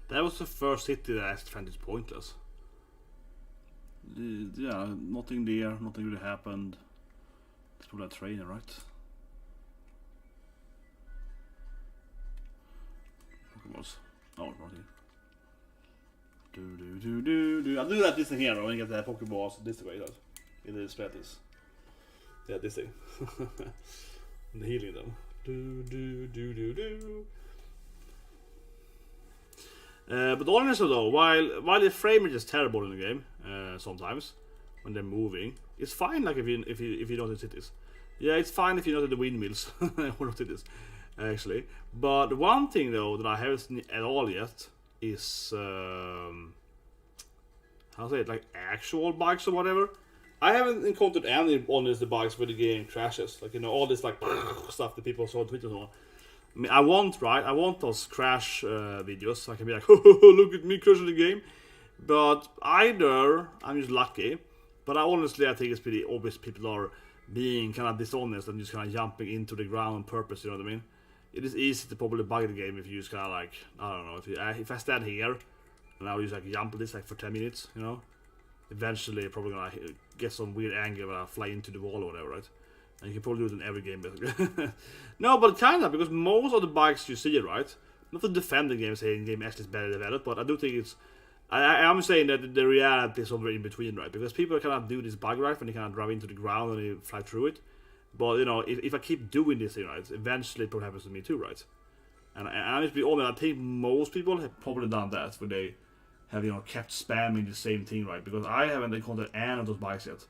That was the first city that I found it pointless. Yeah, nothing there, nothing really happened. It's probably a trainer, right? Pokeballs. Oh, nothing. I'll do that this thing here, and get the Pokeballs this way, right? In the spread this. Yeah, this thing. And healing them. But honestly though, while the frame rate is terrible in the game, sometimes when they're moving, it's fine. Like if you don't hit this, yeah, it's fine if you don't hit the windmills or not hit this, actually. But one thing though that I haven't seen at all yet is how to say it, like actual bugs or whatever. I haven't encountered any honest bugs where the game crashes, like all this like stuff that people saw on Twitter and so on. I mean, I want those crash videos, so I can be like, look at me crashing the game. But either I'm just lucky, but I think it's pretty obvious people are being kind of dishonest and just kind of jumping into the ground on purpose. You know what I mean? It is easy to probably bug the game if you just kind of like, I don't know, if I stand here and I will just like jump this like for 10 minutes, you know. Eventually, you're probably gonna get some weird angle when I fly into the wall or whatever, right? And you can probably do it in every game, basically. No, but kind of, because most of the bugs you see, right? Not to defend the game, saying the game actually is better developed, but I do think it's... I'm saying that the reality is somewhere in between, right? Because people kind of do this bug right when they kind of drive into the ground and they fly through it. But, you know, if I keep doing this thing, right, eventually it probably happens to me too, right? And I just be honest, I think most people have probably done that, where they have, you know, kept spamming the same thing, right? Because I haven't encountered any of those bugs yet.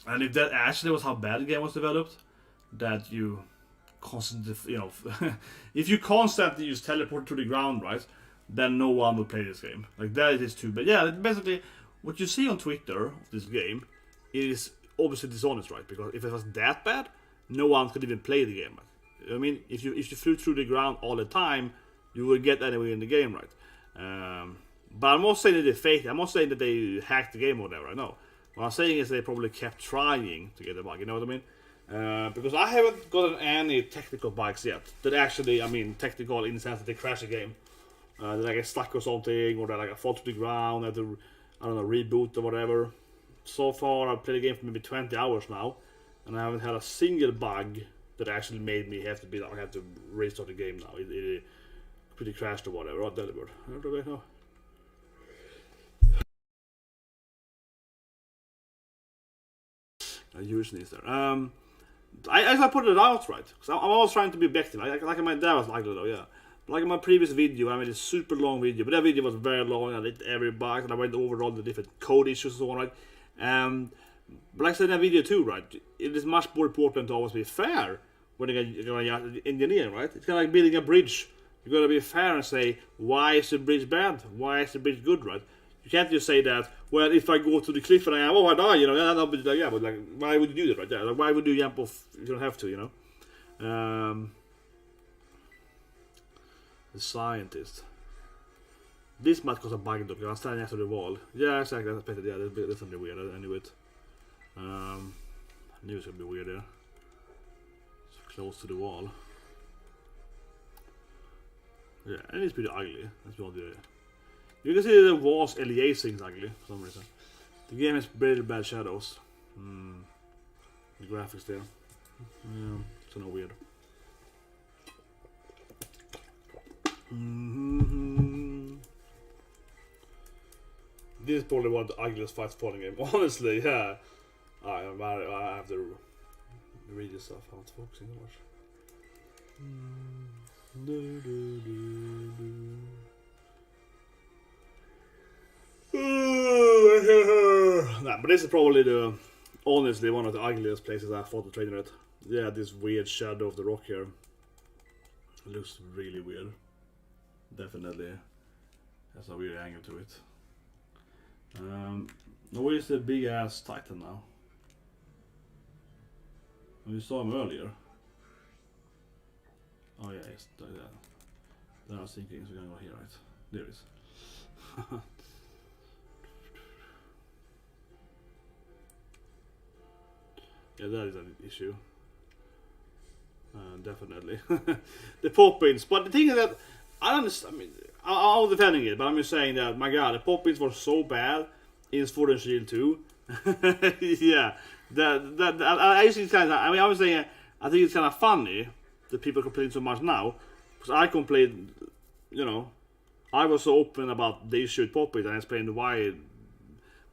And if that actually was how bad the game was developed, that you constantly, you know, if you constantly just teleport to the ground, right, then no one will play this game. Like, that is too bad. Yeah, basically, what you see on Twitter of this game is obviously dishonest, right? Because if it was that bad, no one could even play the game. I mean, if you flew through the ground all the time, you would get anywhere in the game, right? But I'm not saying that they faked. I'm not saying that they hacked the game or whatever. I know. What I'm saying is they probably kept trying to get the bug. You know what I mean? Because I haven't gotten any technical bugs yet. That actually, I mean, technical in the sense that they crash a game. That I get stuck or something, or that I fall to the ground, I have to, I don't know, reboot or whatever. So far, I've played the game for maybe 20 hours now, and I haven't had a single bug that actually made me have to be like, I have to restart the game now. It pretty crashed or whatever, or delivered. I don't really know. Using this there. I put it out, right? Because I'm always trying to be objective. Like my dad was like that, though, yeah. Like in my previous video, I made a super long video, but that video was very long. I did every bug, and I went over all the different code issues and so on, right? But like I said in that video too, right? It is much more important to always be fair when you're going to engineer, right? It's kind of like building a bridge. You got to be fair and say, why is the bridge bad? Why is the bridge good, right? You can't just say that, well, if I go to the cliff and I die, you know, that'll be like, yeah, but like, why would you do that right there? Like, why would you jump off if you don't have to, you know? The scientist. This might cause a bug though, because I'm standing next to the wall. Yeah, exactly, that's better, yeah, that's gonna be weird, I knew it. I knew it was gonna be weird there. It's close to the wall. Yeah, and it's pretty ugly, that's what the... You can see the walls aliasing ugly for some reason. The game has really bad shadows. The graphics there. Yeah, it's kind of weird. This is probably one of the ugliest fights for the game. Honestly, yeah. I have to read this stuff. I'm not focusing too much. Nah, but this is probably honestly one of the ugliest places I fought the trainer at. Yeah, this weird shadow of the rock here. It looks really weird. Definitely has a weird angle to it. Where is the big ass Titan now? We saw him earlier. Oh yeah, it's there. Then I was thinking, so we're gonna go here, right? There it is. Yeah, that is an issue. Definitely. The pop-ins. But the thing is that, I understand, I mean, I'm defending it, but I'm just saying that, my god, the pop-ins were so bad in Sword and Shield 2. Yeah, I actually kind of. I mean, I was saying, I think it's kind of funny that people complain so much now, because I complained, you know, I was so open about the issue with Poppet and I explained why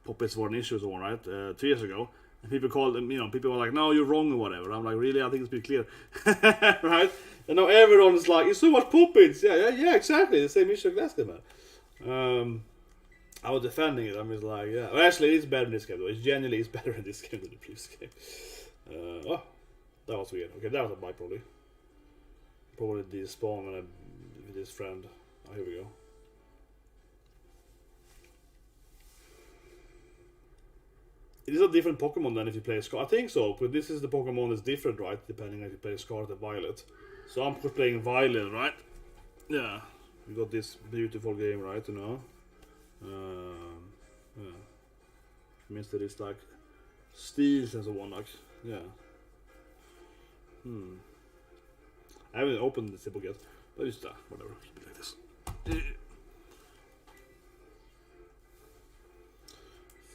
Poppets were an issue, so on, right, 2 years ago, and people called them, you know, people were like, no, you're wrong or whatever. I'm like, really? I think it's pretty clear, right? And now everyone's like, it's so much Poppets. Yeah, exactly, the same issue as last time, man. I was defending it. I'm just like, yeah. Well, actually, it's better in this game, though. It genuinely is better in this game than the previous game. Oh, that was weird. Okay, that was a bite, probably. Probably despawn when I with his friend. Oh, here we go. It is a different Pokemon than if you play Scarlet. I think so, but this is the Pokemon that's different, right? Depending if you play Scarlet and Violet. So I'm playing Violet, right? Yeah. We got this beautiful game, right? You know. Yeah. Means that it's like steals and so on, like, yeah. I haven't opened the Steelbook yet, but it's whatever, keep it like this.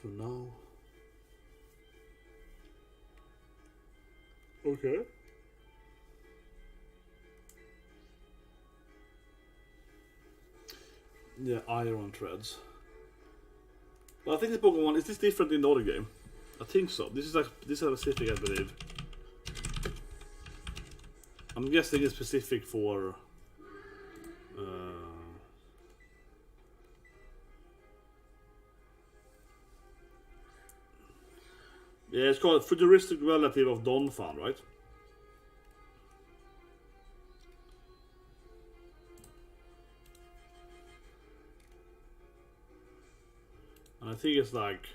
For now. Okay. Yeah, iron threads. But I think the Pokemon, is this different in the other game? I think so. This is specific, I believe. I'm guessing it's specific for yeah, it's called futuristic relative of Donphan, right? And I think it's like,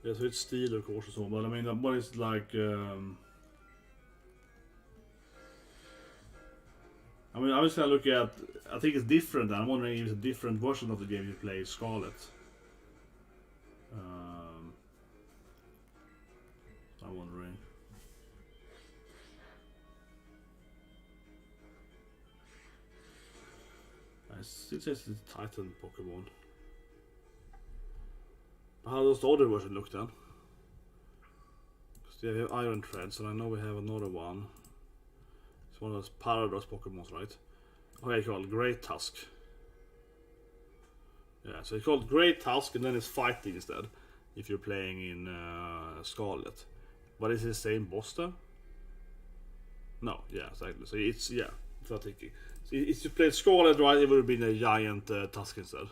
yeah, so it's steel of course or so, but I mean, what is like, I mean, I'm just gonna look at, I think it's different, and I'm wondering if it's a different version of the game you play, Scarlet. I'm wondering. It says it's Titan Pokemon. How does the other version look then? Because we have Iron Threads, and I know we have another one. It's one of those Paradox Pokemons, right? Oh, yeah, it's called Great Tusk. Yeah, so it's called Great Tusk, and then it's fighting instead, if you're playing in Scarlet. But is it the same boss there? No, yeah, exactly. So it's, yeah, it's not thinking. So if you played Scarlet, right, it would have been a giant Tusk instead.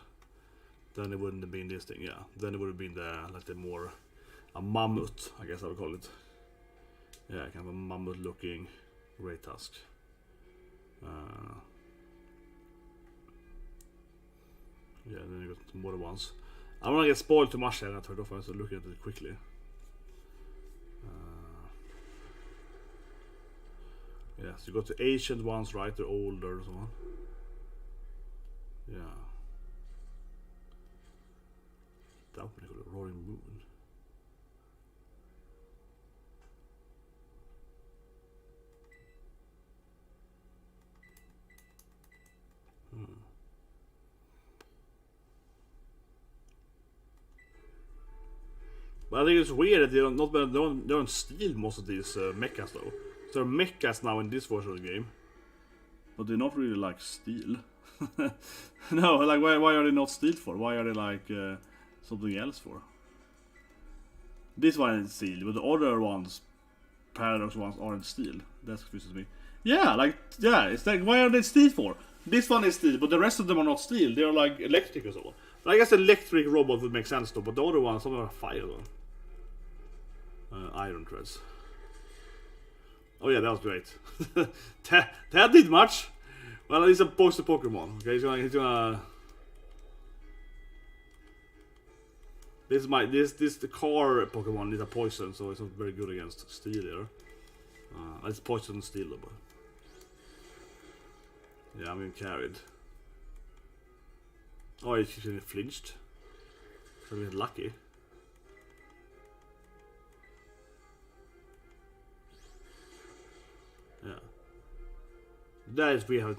Then it wouldn't have been this thing, yeah. Then it would have been a mammoth, I guess I would call it. Yeah, kind of a mammoth looking Great Tusk. Yeah, then you got some other ones. I don't want to get spoiled too much here, I turned off, I have to look at it quickly. Yeah, so you got the ancient ones, right? They're older and so on. Yeah. That would be called a Roaring Moon. But I think it's weird that they don't steal most of these mechas though. So there are mechas now in this version of the game, but they're not really like steel. No, like why are they not steel for? Why are they like something else for? This one is steel, but the other ones, Paradox ones, aren't steel. That confuses me. Yeah, it's like, why are they steel for? This one is steel, but the rest of them are not steel. They are like electric or so. But I guess electric robot would make sense though, but the other ones, some are fire though. Iron threads. Oh yeah, that was great. that did much. Well, he's opposed to Pokemon. Okay, he's gonna. The car Pokemon is a poison, so it's not very good against steel here. It's poison and steel, but yeah, I'm being carried. Oh, he's getting flinched. So we get lucky. Yeah. That is we have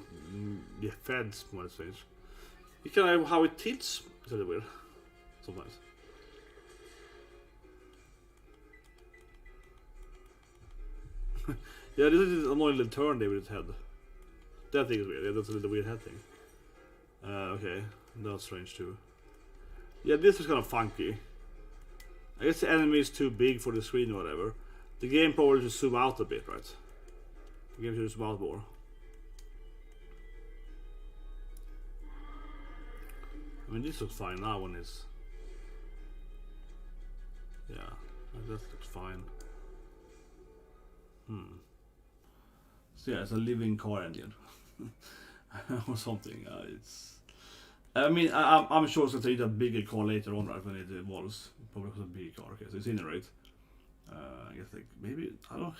the feds more strange. You can have how it tilts. Is that weird? sometimes. Yeah, this is an annoying little turn there with its head. That thing is weird. Yeah, that's a little weird head thing. Okay, that's strange too. Yeah, this is kind of funky. I guess the enemy is too big for the screen or whatever. The game probably should zoom out a bit, right? The game should zoom out more. I mean, this looks fine now when it's... Yeah, that looks fine. So yeah, it's a living car engine. or something. It's... I mean, I'm sure it's going to need a bigger car later on, right, when it evolves. Probably because of a bigger car. Okay, so it's in the right. I guess like maybe I don't know.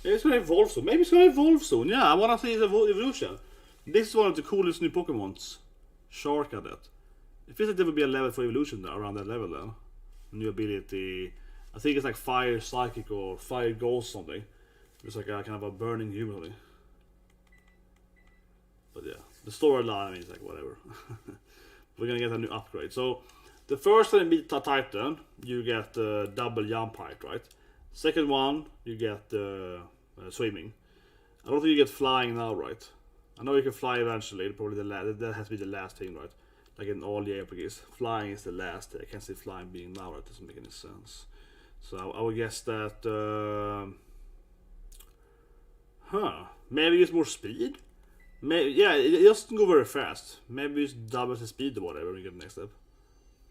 Maybe it's gonna evolve soon. Maybe it's gonna evolve soon. Yeah, I wanna see its evolution. This is one of the coolest new Pokemons. Shark Cadet. It feels like there would be a level for evolution there, around that level then. New ability. I think it's like Fire Psychic or Fire Ghost something. It's like a kind of a burning human. But yeah, the storyline, I mean, is like whatever. We're gonna get a new upgrade. So the first time you beat Titan, you get double jump height, right? Second one, you get swimming. I don't think you get flying now, right? I know you can fly eventually. Probably that has to be the last thing, right? Like in all the RPGs, flying is the last. I can't see flying being now. That doesn't make any sense. So I would guess that. Maybe it's more speed. Maybe, yeah, it doesn't go very fast. Maybe it's double the speed or whatever when you get the next step.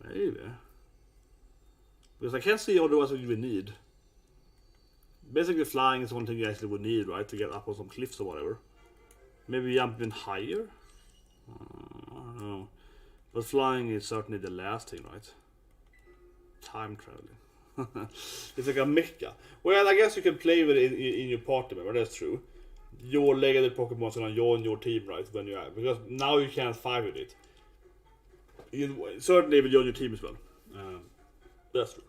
Maybe. Because I can't see otherwise what you would need. Basically flying is one thing you actually would need, right? To get up on some cliffs or whatever. Maybe jumping higher? I don't know. But flying is certainly the last thing, right? Time traveling. It's like a mecha. Well, I guess you can play with it in your party member, that's true. Your legendary Pokemon is gonna join your team, right? When you are, because now you can't fight with it. You certainly will join your team as well. That's true.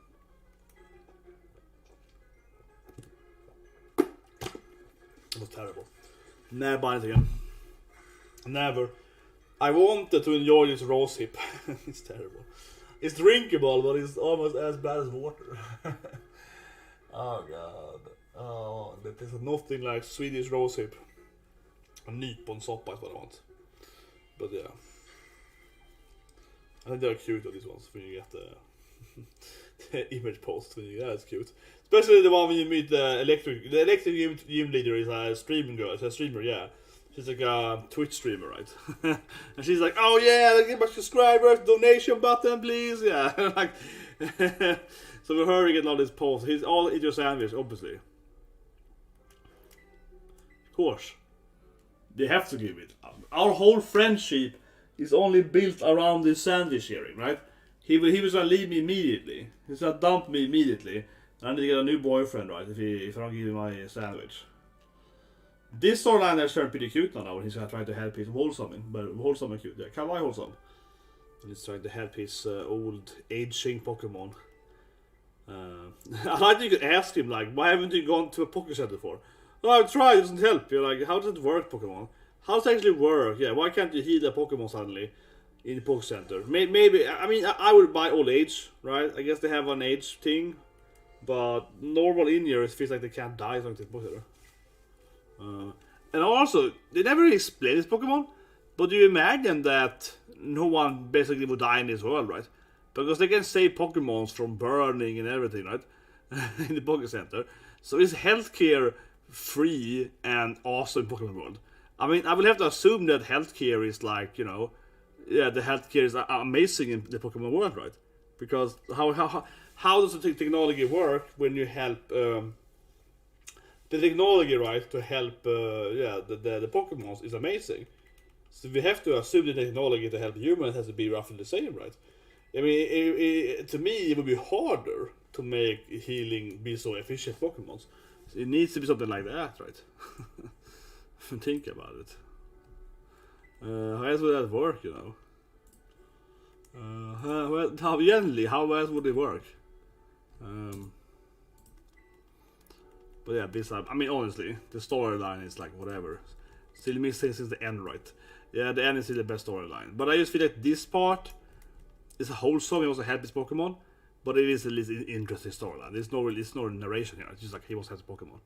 It was terrible. Never buy it again. Never. I wanted to enjoy this rose hip. It's terrible. It's drinkable, but it's almost as bad as water. Oh god. Oh, that is nothing like Swedish rose hip. A nyponsoppa is what I want. But yeah. I think they're cute, these ones, when you get the image post. Yeah, it's cute. Especially the one when you meet the electric gym leader is a streaming girl. It's a streamer, yeah. She's like a Twitch streamer, right? And she's like, oh yeah, give my subscribers, donation button, please. Yeah, like. So with her, you get all this posts. He's all eat your sandwich, obviously. Of course. They have to give it. Our whole friendship is only built around this sandwich sharing, right? He was gonna leave me immediately. He's gonna dump me immediately. I need to get a new boyfriend, right? If I don't give him my sandwich. This storyline has turned pretty cute now when he's gonna try to help his Wholesome, but Wholesome is cute. Yeah, kawaii Wholesome. And he's trying to help his old aging Pokemon. I like you could ask him like, why haven't you gone to a Poké Center for? Oh, I've tried, it doesn't help. You're like, how does it work, Pokemon? How does it actually work? Yeah, why can't you heal a Pokemon suddenly in the Poké Center? Maybe, I mean, I would buy old age, right? I guess they have an age thing. But normal in-years feels like they can't die like this Poké Center. And also, they never really explain this Pokemon. But you imagine that no one basically would die in this world, right? Because they can save Pokemons from burning and everything, right? In the Poké Center. So is healthcare free and awesome in Pokemon World? I mean, I will have to assume that healthcare is like, you know, yeah, the healthcare is amazing in the Pokemon World, right? Because how does the technology work when you help the technology, right, to help the Pokemons is amazing. So we have to assume the technology to help humans has to be roughly the same, right? I mean, to me, it would be harder to make healing be so efficient Pokemon. So it needs to be something like that, right? Think about it. How else would that work, you know? How else would it work? But yeah, this I mean honestly, the storyline is like whatever. Still missing since the end, right? Yeah, the end is still the best storyline. But I just feel like this part is a wholesome. He also had this Pokemon, but it is at least an interesting storyline. There's no narration here. It's just like he was has Pokemon.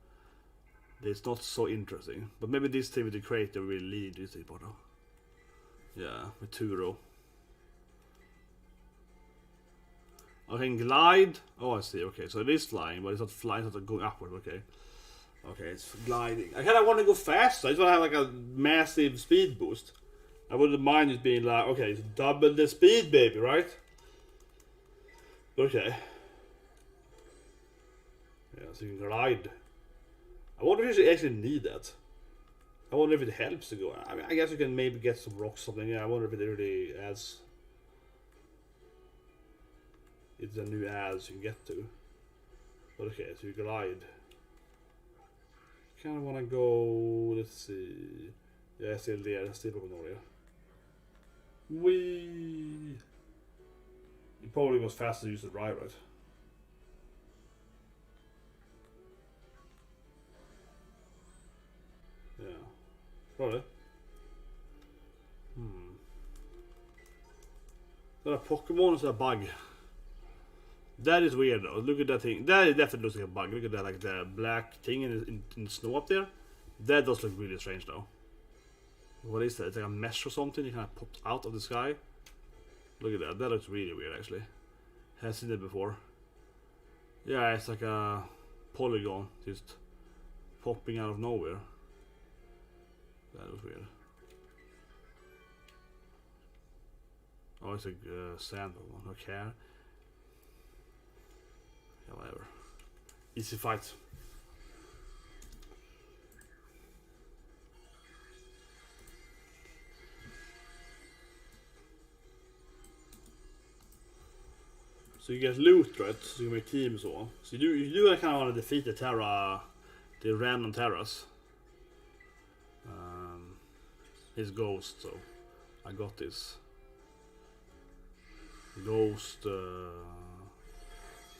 It's not so interesting. But maybe this team with the creator will lead this part though. Yeah, with Turo. I can glide. Oh, I see. Okay, so it is flying, but it's not flying. It's not going upward. Okay. Okay, it's gliding. I kind of want to go faster. I just want to have like a massive speed boost. I wouldn't mind it being like, okay, it's double the speed, baby, right? Okay. Yeah, so you can glide. I wonder if you actually need that. I wonder if it helps to go. I mean, I guess you can maybe get some rocks or something. Yeah, I wonder if it really adds. It's a new ads you can get to. But okay, so you glide. Kind of want to go. Let's see. Yeah, still there. Still Pokemon area. Wee. It probably was faster to use the ride, right? Yeah. Probably. Is that a Pokemon or is that a bug? That is weird though. Look at that thing. That definitely looks like a bug. Look at that, like the black thing in the snow up there. That does look really strange though. What is that? It's like a mesh or something. It kind of popped out of the sky. Look at that. That looks really weird actually. Haven't seen it before. Yeah, it's like a polygon just popping out of nowhere. That was weird. Oh, it's a sand Pokemon. No care. Yeah, whatever. Easy fight. So you get loot, right? So you make teams or so you do kind of want to defeat the Terra, the random Terras. His ghost, so I got this ghost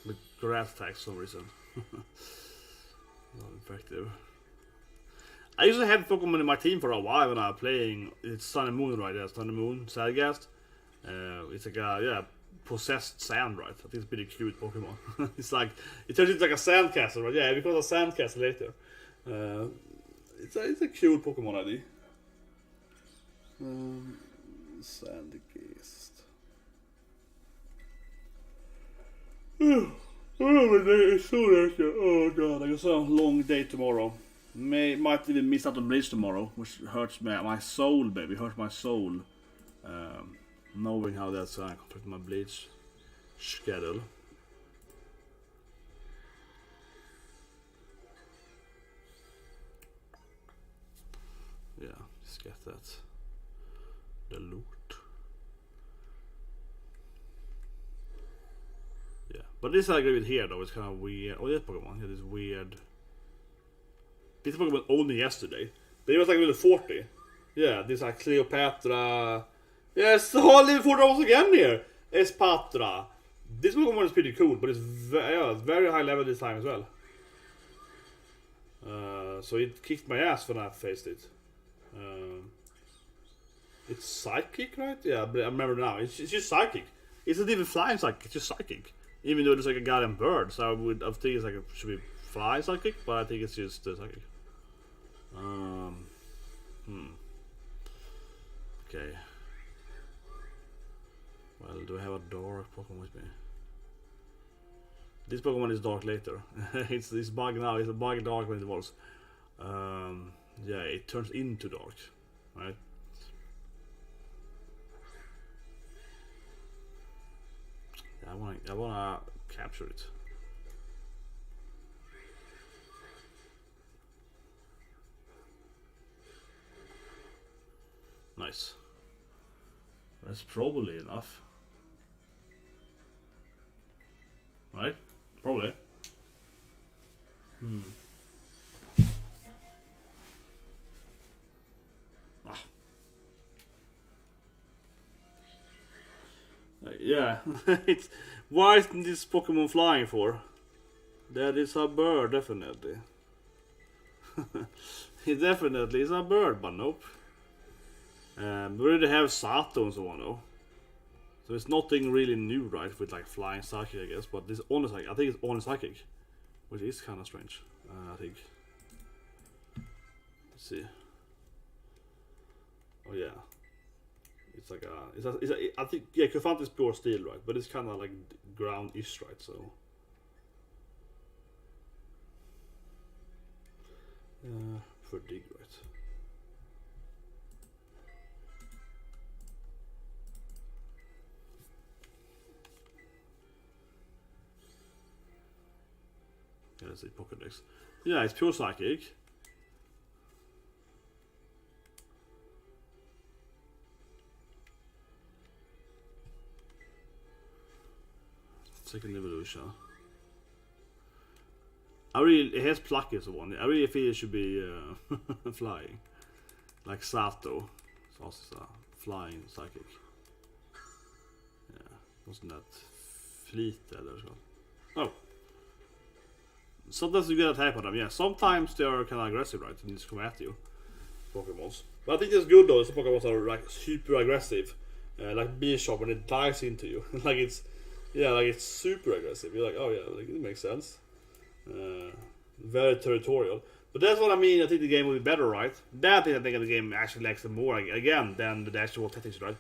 with grass attacks for some reason. Not effective. I usually have Pokemon in my team for a while when I'm playing. It's Sun and Moon, right? Yeah, Sun and Moon, Sadgast. It's like a possessed sand, right? I think it's a pretty cute Pokemon. It's like it turns into like a sandcastle, right? Yeah, it becomes a sandcastle later. It's a cute Pokemon ID. Sandgast. Oh, my day is so late. Oh god, I got a long day tomorrow. Might even miss out on Bleach tomorrow, which hurts my soul, baby. Hurts my soul. Knowing how that's gonna conflict my Bleach schedule. Yeah, just get that. The loot. Yeah, but this I agree with here though. It's kind of weird. Oh, this Pokemon. Yeah, this weird. This Pokemon only yesterday. But it was like level 40. Yeah, this like Cleopatra. Yes, oh, level 40 was again here. Espatra. This Pokemon is pretty cool, but it's very high level this time as well. So it kicked my ass when I faced it. It's psychic, right? Yeah, but I remember now. It's just psychic. It's not even flying psychic. It's just psychic. Even though it's like a goddamn bird, so I think it's like it should be fly psychic, but I think it's just psychic. Okay. Well, do I have a dark Pokemon with me? This Pokemon is dark later. It's this bug now. It's a bug dark when it evolves. Yeah, it turns into dark, right? Yeah, I wanna capture it. Nice. That's probably enough. Right? Probably. Yeah. It's why isn't this Pokemon flying for? That is a bird, definitely. He definitely is a bird, but nope. We already have Sato and so on though. So it's nothing really new, right, with like flying psychic, I guess. But this only psychic, I think it's only psychic, which is kind of strange. I think. Let's see. Oh yeah, it's like I think yeah, Kufant is pure steel, right? But it's kind of like ground-ish, right? So. For dig, right? Yeah, let's see, Pokédex. Yeah, it's pure psychic. Second evolution. It has pluck as one. I really feel it should be flying. Like Sato. It's also a flying psychic. Yeah, wasn't that fleet eller så? Oh. Sometimes you get a type on them, yeah. Sometimes they are kind of aggressive, right? And just come at you. Pokemons. But I think it's good though, some Pokemons are like super aggressive. Like Bishop when it dives into you. like it's super aggressive. You're like, oh yeah, like, it makes sense. Very territorial. But that's what I mean, I think the game will be better, right? That is I think the game actually likes them more again than the actual tactics, right?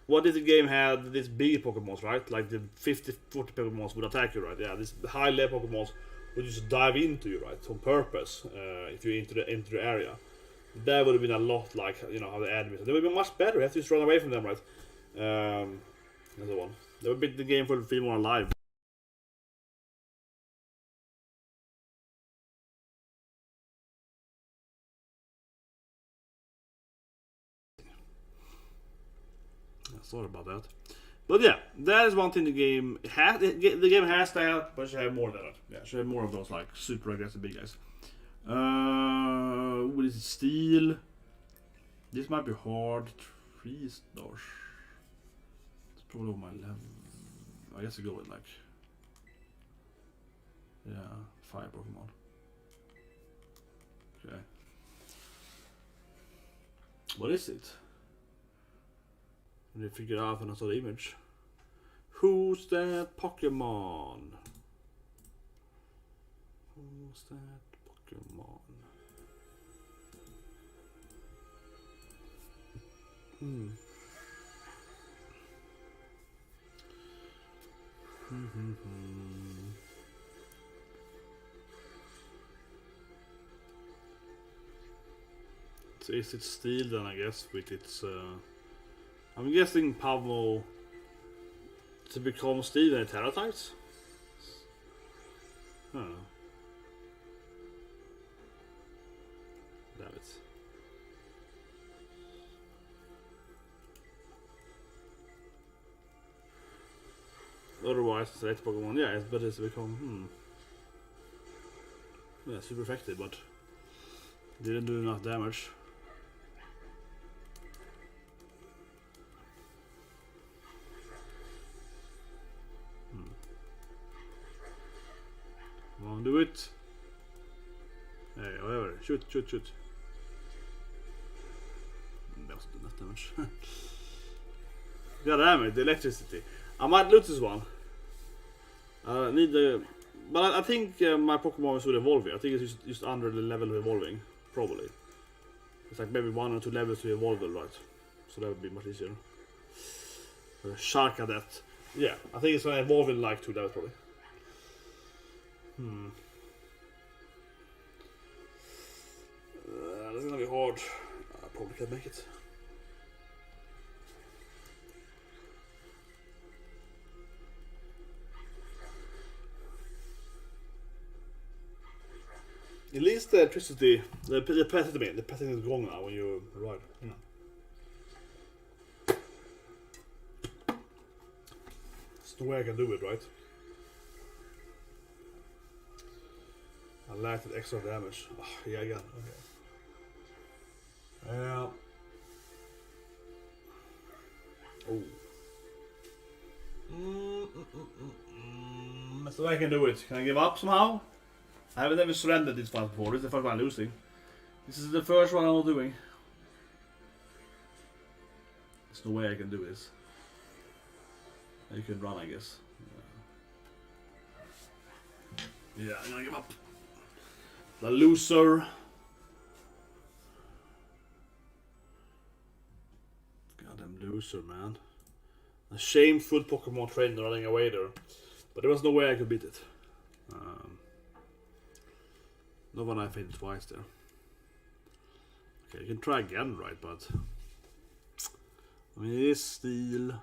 What if the game had these big Pokemons, right? Like the 50-40 Pokemons would attack you, right? Yeah, these high level Pokemons would just dive into you, right? On purpose, if you enter the area. That would have been a lot like, you know, how the enemies. They would be much better, you have to just run away from them, right? Another one. That would make the game feel more alive. Sorry about that. But yeah, that is one thing the game has. The game has to have, but it should have more than that. Yeah, it should have more of those like super aggressive big guys. What is it? Steel. This might be hard. 3 stars. It's probably on my level. I guess I go with like, yeah, 5 Pokemon. Okay. What is it? And they figure out when I saw the image. Who's that Pokemon? Who's that Pokemon? So is it steel then, I guess, with its I'm guessing Pablo to become steel and Terra types? Huh. Damn it. Otherwise, select Pokemon, yeah, it's better to become, yeah, super effective, but didn't do enough damage. Come on, do it. Hey, whatever. Shoot. That was enough damage. God damn it, the electricity. I might lose this one. Need the, but I think my Pokemon is will evolve. I think it's just under the level of evolving, probably. It's like maybe 1 or 2 levels to evolve, right? So that would be much easier. Sharkadet. Yeah, I think it's gonna evolve in like 2 levels probably. That's gonna be hard. I probably can't make it. At least the electricity, the petting is gone now when you ride. Yeah. It's the way I can do it, right? I lacked that extra damage. Oh, yeah, again. Okay. Oh. That's the way I can do it. Can I give up somehow? I haven't ever surrendered this fight before. This is the first one I'm losing. This is the first one I'm not doing. There's no way I can do this. You can run, I guess. Yeah, I'm gonna give up. The loser. Goddamn loser, man. A shameful Pokemon trainer running away there. But there was no way I could beat it. No one I failed twice there. Okay, you can try again, right? But I mean, it is steel.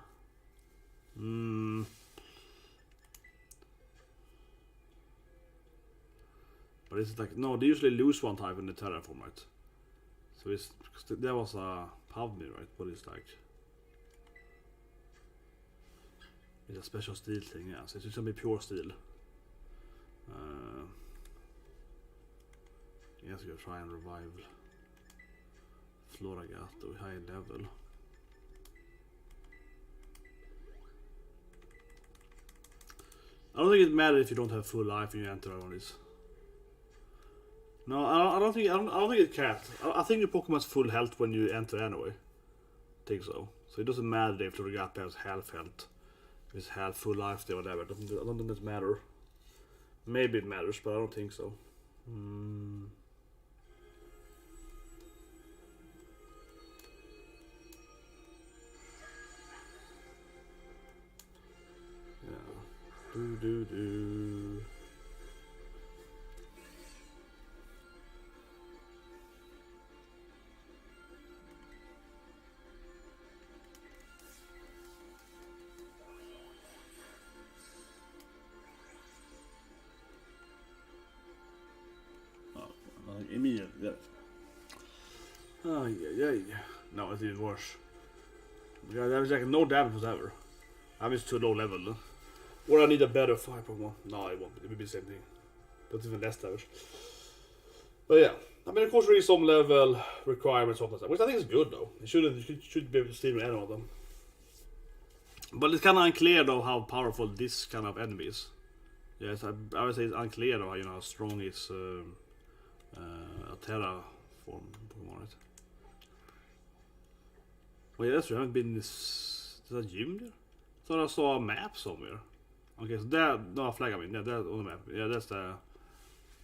But it's like, no, they usually lose one type in the terraform, right? So it's, there was a Pavni, right? But it's like, it's a special steel thing, yeah. So it's just gonna be pure steel. Yes, we're gonna try and revive Floragato high level. I don't think it matters if you don't have full life and you enter on this. No, I don't think it can. I think your Pokemon's full health when you enter anyway. I think so. So it doesn't matter if the Floragato has half health, if it's half full life there, whatever. I don't think it matters. Maybe it matters, but I don't think so. Do. Immediately. Oh yeah. No, it's even worse. Yeah, there was like no damage whatsoever. I'm just too low level. Huh? Or I need a better fire Pokemon. No, it won't. It will be the same thing. But even less damage. But yeah. I mean, of course, there is some level requirements of that, which I think is good though. You should be able to steal any of them. But it's kind of unclear though how powerful this kind of enemy is. Yes, I would say it's unclear though, how strong is a Terra form Pokemon, right? Well, yeah, that's true. I haven't been in this. Is that a gym there? I thought I saw a map somewhere. Okay, so there, no flag. I mean, yeah, that's on the map. Yeah, that's the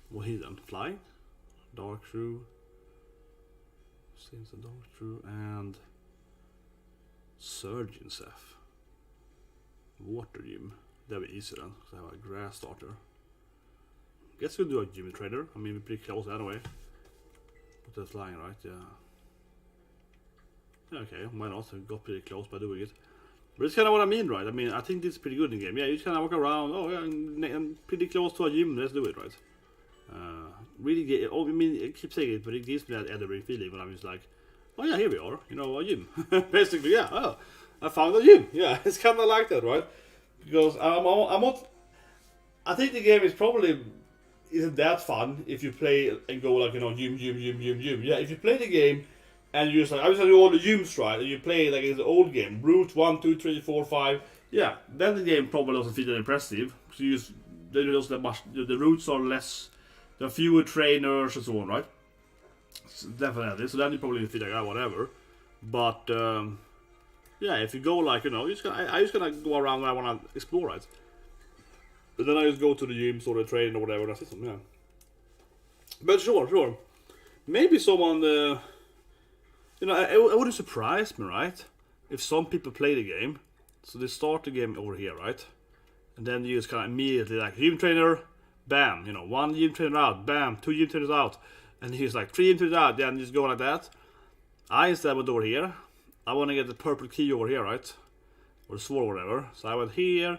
what hidden flying, dark shrew. Seems a dark shrew and surgeon Seth. Water gym. That'd be easy then. So I have a grass starter. Guess we'll do a gym trader. I mean, we're pretty close anyway. But they're flying, right? Yeah. Okay, why not? We got pretty close by doing it. But it's kind of what I mean, right? I mean, I think this is pretty good in the game. Yeah, you just kind of walk around. Oh, yeah, I'm pretty close to a gym. Let's do it, right? Really get. Oh, I mean, I keep saying it, but it gives me that Elden Ring feeling when I'm just like, oh yeah, here we are. A gym. Basically, yeah. Oh, I found a gym. Yeah, it's kind of like that, right? Because I'm not. I think the game is probably isn't that fun if you play and go like gym. Yeah, if you play the game. And you just like, I just do all the gyms right, and you play like it's an old game, route 1, 2, 3, 4, 5. Yeah, then the game probably doesn't feel that impressive. So you just, the routes are less, there are fewer trainers and so on, right? So definitely. So then you probably feel like whatever. But yeah, if you go like I just gonna go around when I wanna explore, right? But then I just go to the gyms or the train or whatever. That's it. Yeah. But sure. Maybe someone. It wouldn't surprise me, right? If some people play the game, so they start the game over here, right? And then you just kind of immediately like gym trainer, bam, one gym trainer out, bam, 2 gym trainers out, and he's like 3 gym trainers out, then just go like that. I instead went over here. I want to get the purple key over here, right? Or the sword or whatever. So I went here,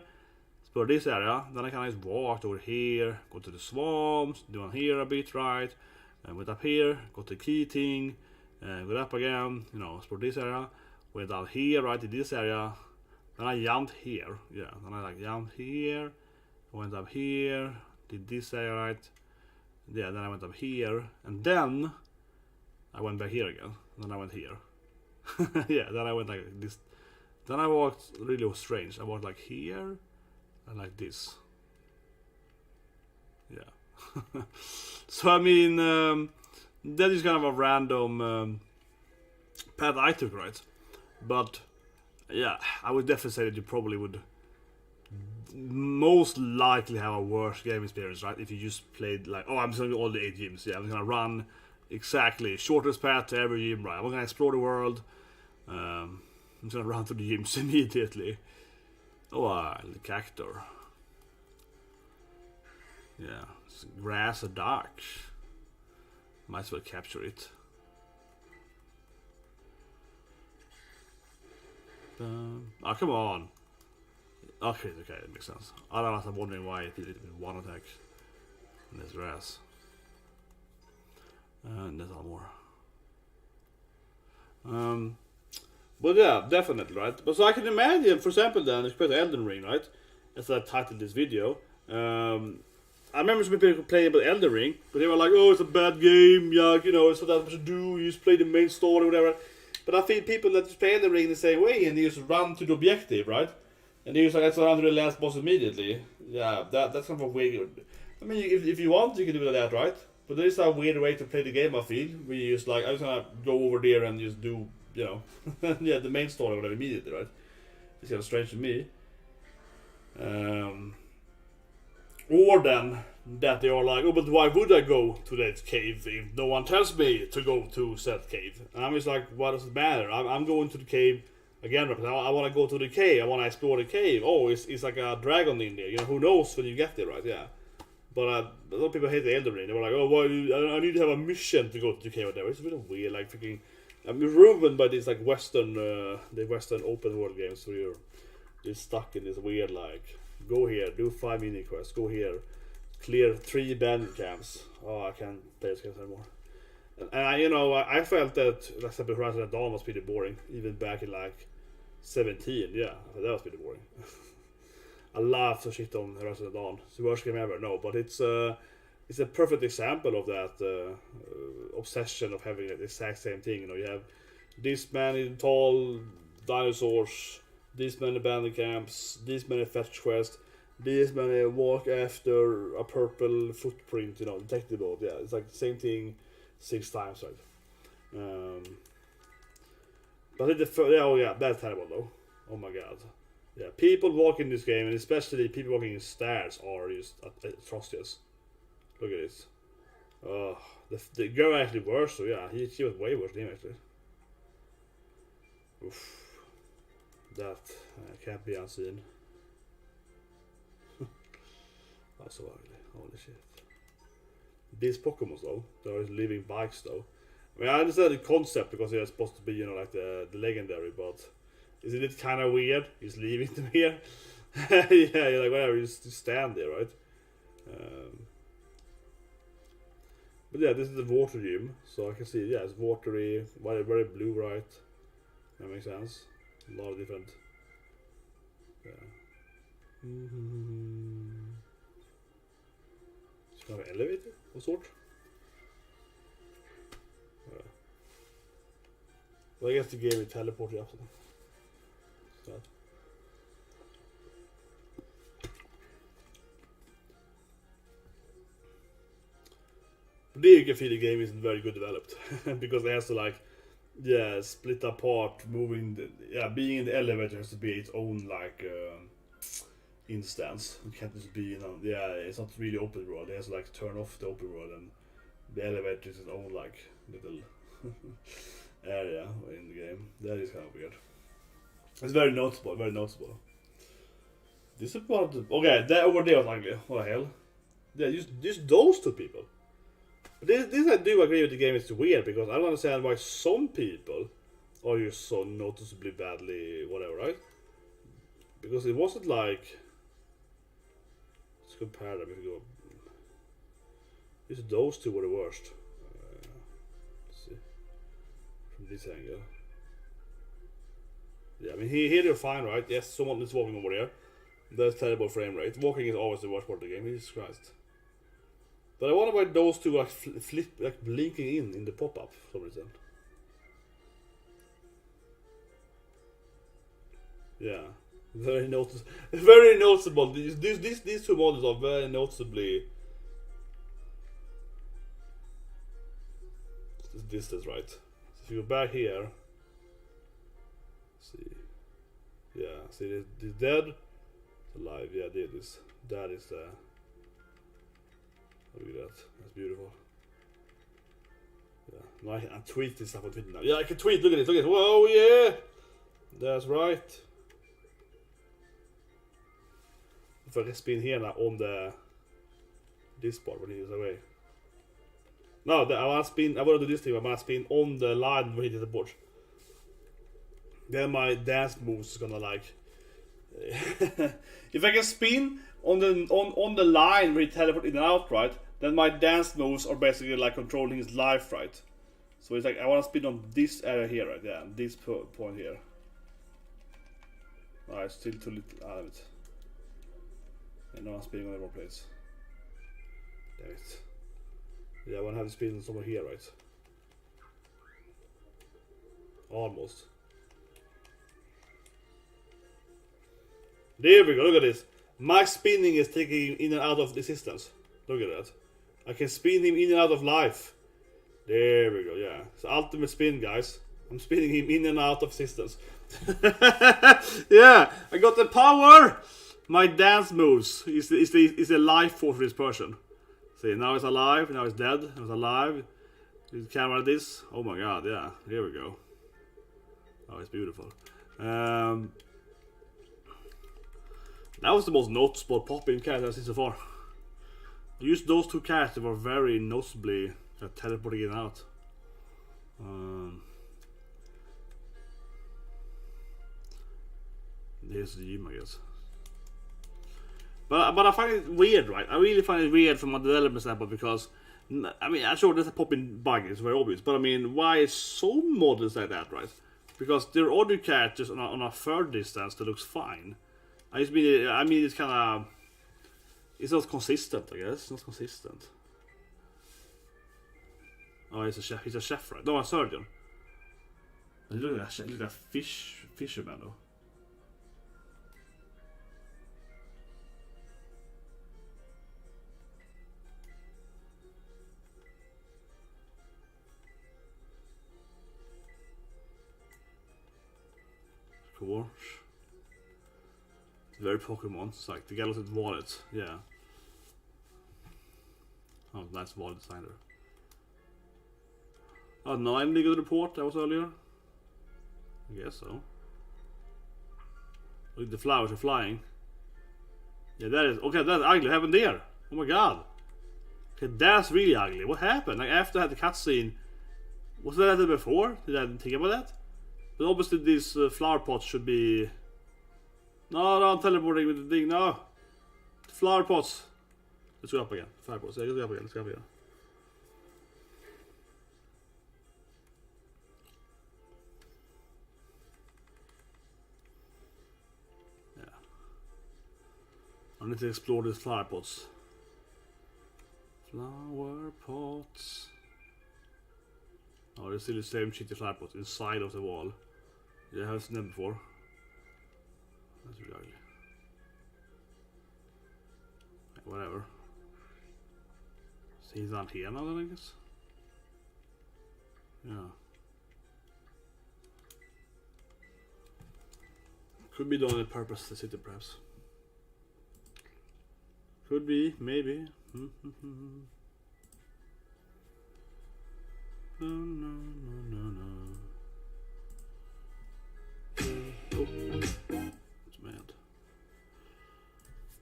explore this area, then I kind of just walked over here, go to the swamps, down here a bit, right? And went up here, got the key thing. Go up again, explore this area. Went down here, right, in this area. Then I jumped here, yeah. Then I jumped here, went up here, did this area, right. Yeah, then I went up here, and then I went back here again. Then I went here. Yeah, then I went like this. Then I walked really strange. I walked like here, and like this. Yeah. So I mean, that is kind of a random path I took, right? But yeah, I would definitely say that you probably would most likely have a worse game experience, right? If you just played like, oh, I'm just gonna do all the 8 gyms. Yeah, I'm gonna run exactly shortest path to every gym, right? I'm gonna explore the world. I'm just gonna run to the gyms immediately. Oh, the cactus. Yeah, it's grass or dark. Might as well capture it. Oh, come on. Okay, that makes sense. Otherwise, I'm wondering why it did it with 1 attack. And there's grass. And there's all more. But yeah, definitely, right? But so I can imagine, for example, then, if you play Elden Ring, right? As I titled this video. I remember some people playing about Elden Ring, but they were like, oh, it's a bad game, yeah, you know, it's not that much to do, you just play the main story or whatever. But I feel people that just play Elden Ring the same way, and they just run to the objective, right? And they just like, let's run to the last boss immediately. Yeah, that's kind of a weird... I mean, if you want, you can do that, right? But there is a weird way to play the game, I feel. Where you just like, I'm just gonna go over there and just do, you know, yeah, the main story or whatever immediately, right? It's kind of strange to me. Or then that they are like, oh, but why would I go to that cave if no one tells me to go to said cave? And I'm just like, what does it matter? I'm going to the cave again because I want to go to the cave. I want to explore the cave. Oh, it's like a dragon in there. You know, who knows when you get there, right? Yeah. But a lot of people hate the Elden Ring. They were like, oh, well, I need to have a mission to go to the cave or whatever. It's really weird, like freaking. I'm ruined by these like Western, the Western open world games where you're stuck in this weird like, go here, do 5 mini quests, go here, clear 3 bandit camps. Oh, I can't play this game anymore. And I, you know, I felt that like example, Horizon at Dawn was pretty boring, even back in like 17. Yeah, that was pretty boring. I love to shit on Horizon at Dawn. It's the worst game ever. No, but it's a perfect example of that obsession of having the exact same thing. You know, you have this many tall dinosaurs, this many bandit camps, this many fetch quests, this many walk after a purple footprint. You know, detective mode. Yeah, it's like the same thing 6 times, right? But that's terrible though. Oh my god. Yeah, people walking this game, and especially people walking in stairs, are just atrocious. Look at this. Oh, the girl actually worse, so yeah, she was way worse than him actually. Oof. That can't be unseen. That's so ugly. Holy shit. These Pokemon though, they're living bikes though. I mean, I understand the concept because they're supposed to be, you know, like the legendary, but isn't it kind of weird? He's leaving them here. Yeah, you're like, whatever, you just stand there, right? But yeah, this is the water gym, so I can see, yeah, it's watery, very blue, right? That makes sense. A lot of different. Yeah. It's kind of an elevator of sort. Well, I guess the game will teleport you up to them. Sad. There you can feel the game isn't very good developed because it has to like, yeah, split apart, moving. Being in the elevator has to be its own like instance. It can't just be, you know, it's not really open world. It has to like turn off the open world, and the elevator is its own like little area in the game. That is kind of weird. It's very noticeable, very noticeable. This is part of the, okay, that over there was ugly. What the hell? Yeah, just those 2 people. But this I do agree with the game is weird because I don't understand why some people are just so noticeably badly whatever, right? Because it wasn't like, let's compare them if you go. Just those 2 were the worst. Let's see. From this angle. Yeah, I mean, here they're fine, right? Yes, someone is walking over there. That's terrible frame rate. Walking is always the worst part of the game, Jesus Christ. But I wonder why those 2 are like blinking in the pop-up for some reason. Yeah, very noticeable. These 2 models are very noticeably. distance, right? So if you go back here, see, yeah, see this dead, it's alive, yeah, there it is. That is the. Look at that, that's beautiful. Yeah, now I'm tweeting stuff on Twitter now. Yeah, I can tweet. Look at it, look at it. Whoa, yeah, that's right. If I can spin here now on this part when he is away. No, I want to spin. I want to do this thing. I want to spin on the line when he hits the board. Then my dance moves is gonna like. If I can spin on the line where he teleports in and out, right? Then my dance moves are basically like controlling his life, right? So it's like I want to spin on this area here, right? Yeah, this point here. Alright, still too little out of it. And now I'm spinning on the wrong place. Damn it. Yeah, I want to have the spin somewhere here, right? Almost. There we go, look at this. My spinning is taking him in and out of the existence. Look at that. I can spin him in and out of life. There we go, yeah. It's ultimate spin, guys. I'm spinning him in and out of existence. Yeah, I got the power! My dance moves is the life force for this person. See, now it's alive, now it's dead, now it's alive. You camera this. Oh my god, yeah. Here we go. Oh, it's beautiful. That was the most noticeable popping character I've seen so far. Just those two characters were very noticeably teleporting in and out. There's the gym, I guess. But I find it weird, right? I really find it weird from a development standpoint because, I mean, I'm sure there's a popping bug, it's very obvious, but I mean, why is so models like that, right? Because there are other characters on a third distance that looks fine. I mean, it's kind of, it's not consistent, I guess. It's not consistent. Oh, he's a chef. He's a chef, right? No, a surgeon. Look at that fisherman though. Cool. Very Pokemon. It's like the Galaxy wallet. Yeah. Oh, nice wallet designer. Oh, no, any good report that was earlier? I guess so. Look, the flowers are flying. Yeah, that is okay. That's ugly. What happened there? Oh my god. Okay, that's really ugly. What happened? Like after I had the cutscene, was that before? Did I think about that? But obviously, these flower pots should be. No, I'm teleporting with the thing. No, the flower pots. Let's go up again. Flower pots. Yeah, let's go up again. Let's go up again. I need to explore these flower pots. Flower pots. Oh, there's still the same shitty flower pots inside of the wall. Yeah, I haven't seen them before. That's really ugly. Whatever. So he's not here now then, I guess? Yeah. Could be done on purpose, the city perhaps. Could be, maybe. No. Oh, it's mad.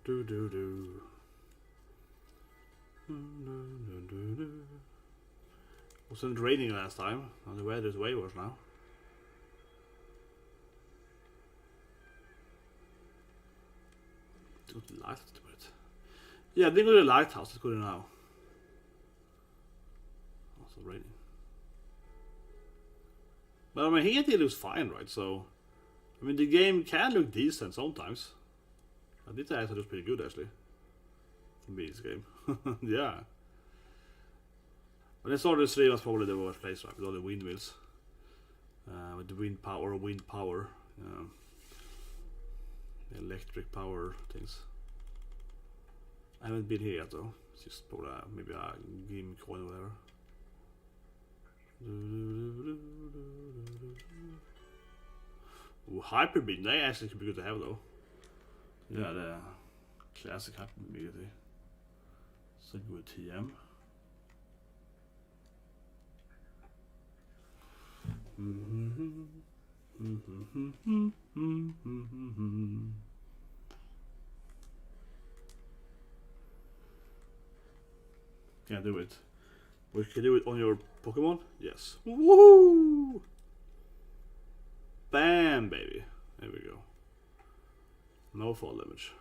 Do. Wasn't raining last time, and the weather's way worse now. Got the light to it. Yeah, they go to the lighthouse. Let's go there now. Also raining. But I mean, here it looks fine, right? So, I mean, the game can look decent sometimes. I did actually look pretty good, actually. For me, this game. Yeah. When I saw the stream, was probably the worst place, right? With all the windmills. With the wind power. The electric power things. I haven't been here yet though. It's just probably maybe a game coin or whatever. Ooh, Hyper Beam, they actually could be good to have though. Yeah, the classic Hyper Beam ability. It's a good TM. Can't do it. We can do it on your Pokemon? Yes. Woohoo! Bam, baby. There we go. No fall damage.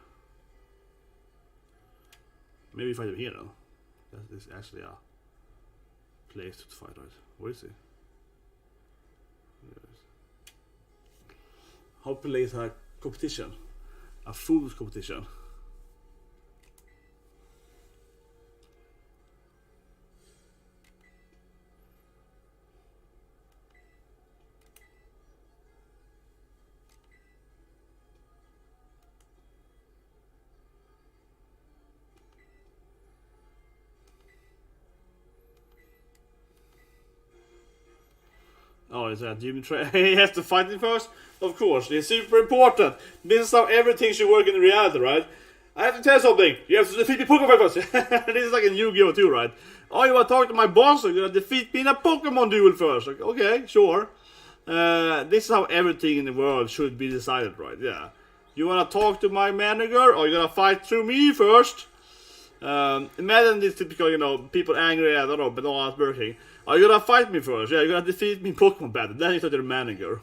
Maybe fight him here though. That is actually a place to fight, right? Where is he? Hopefully it's a competition. A food competition. Oh, is that gym train? He has to fight it first? Of course, it's super important. This is how everything should work in reality, right? I have to tell you something. You have to defeat me Pokemon first. This is like in Yu-Gi-Oh! Too, right? Oh, you want to talk to my boss? You're gonna defeat me in a Pokemon duel first. Like, okay, sure. This is how everything in the world should be decided, right? Yeah. You wanna talk to my manager, or you gonna fight through me first? Imagine this typical, you know, people angry, I don't know, but not working. Are you gonna fight me first? Yeah, you're gonna defeat me in Pokemon battle. Then you talk to the manager.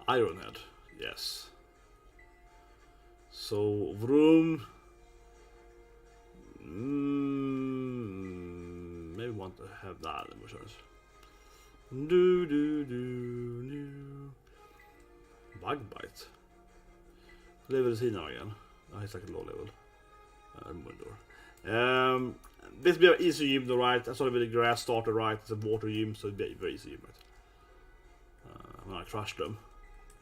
Ironhead, yes. So, Vroom. Maybe want to have that in returns. Bug Bite. Level is he now again? Oh, he's like a low level. This will be an easy gym though, right? I started with the grass starter, right? It's a water gym, so it'll be a very easy gym, right? I'm gonna crush them.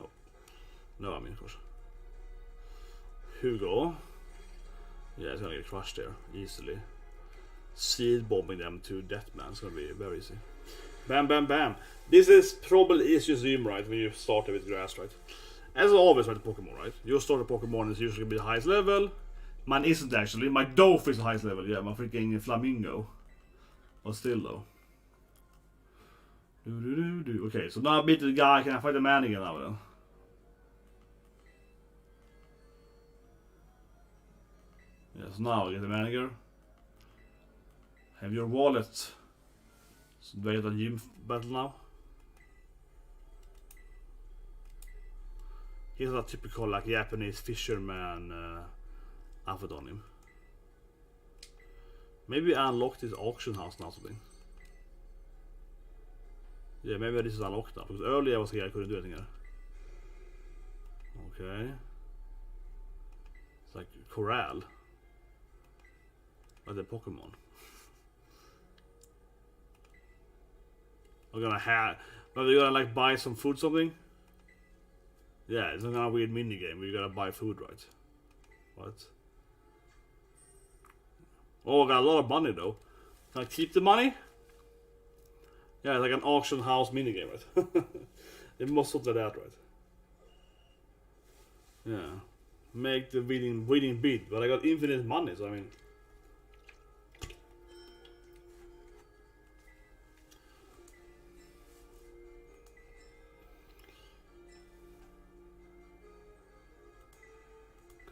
Oh. No, I mean, of course. Hugo. Yeah, it's gonna get crushed there, easily. Seed bombing them to death, man. It's gonna be very easy. Bam, bam, bam. This is probably the easiest gym, right? When you start with grass, right? As always with Pokemon, right? Your starter Pokemon is usually be the highest level. Mine isn't actually. My Doof is the highest level. Yeah, my freaking Flamingo. But still though. Okay, so now I beat the guy. Can I fight the man again now then? Yes, now I get the manager. Have your wallet. So do I get a gym battle now? He's a typical like Japanese fisherman outfit on him. Maybe I unlocked this auction house now something. Yeah, maybe this is unlocked now, because earlier I was here, I couldn't do anything here. Okay. It's like corral. Like the Pokemon. We're gonna have, but we're gonna like buy some food something. Yeah, it's not a weird mini game where you gotta buy food, right? What? Oh, I got a lot of money though. Can I keep the money? Yeah, it's like an auction house minigame, right? It must look like that, right? Yeah. Make the winning beat, but I got infinite money, so I mean.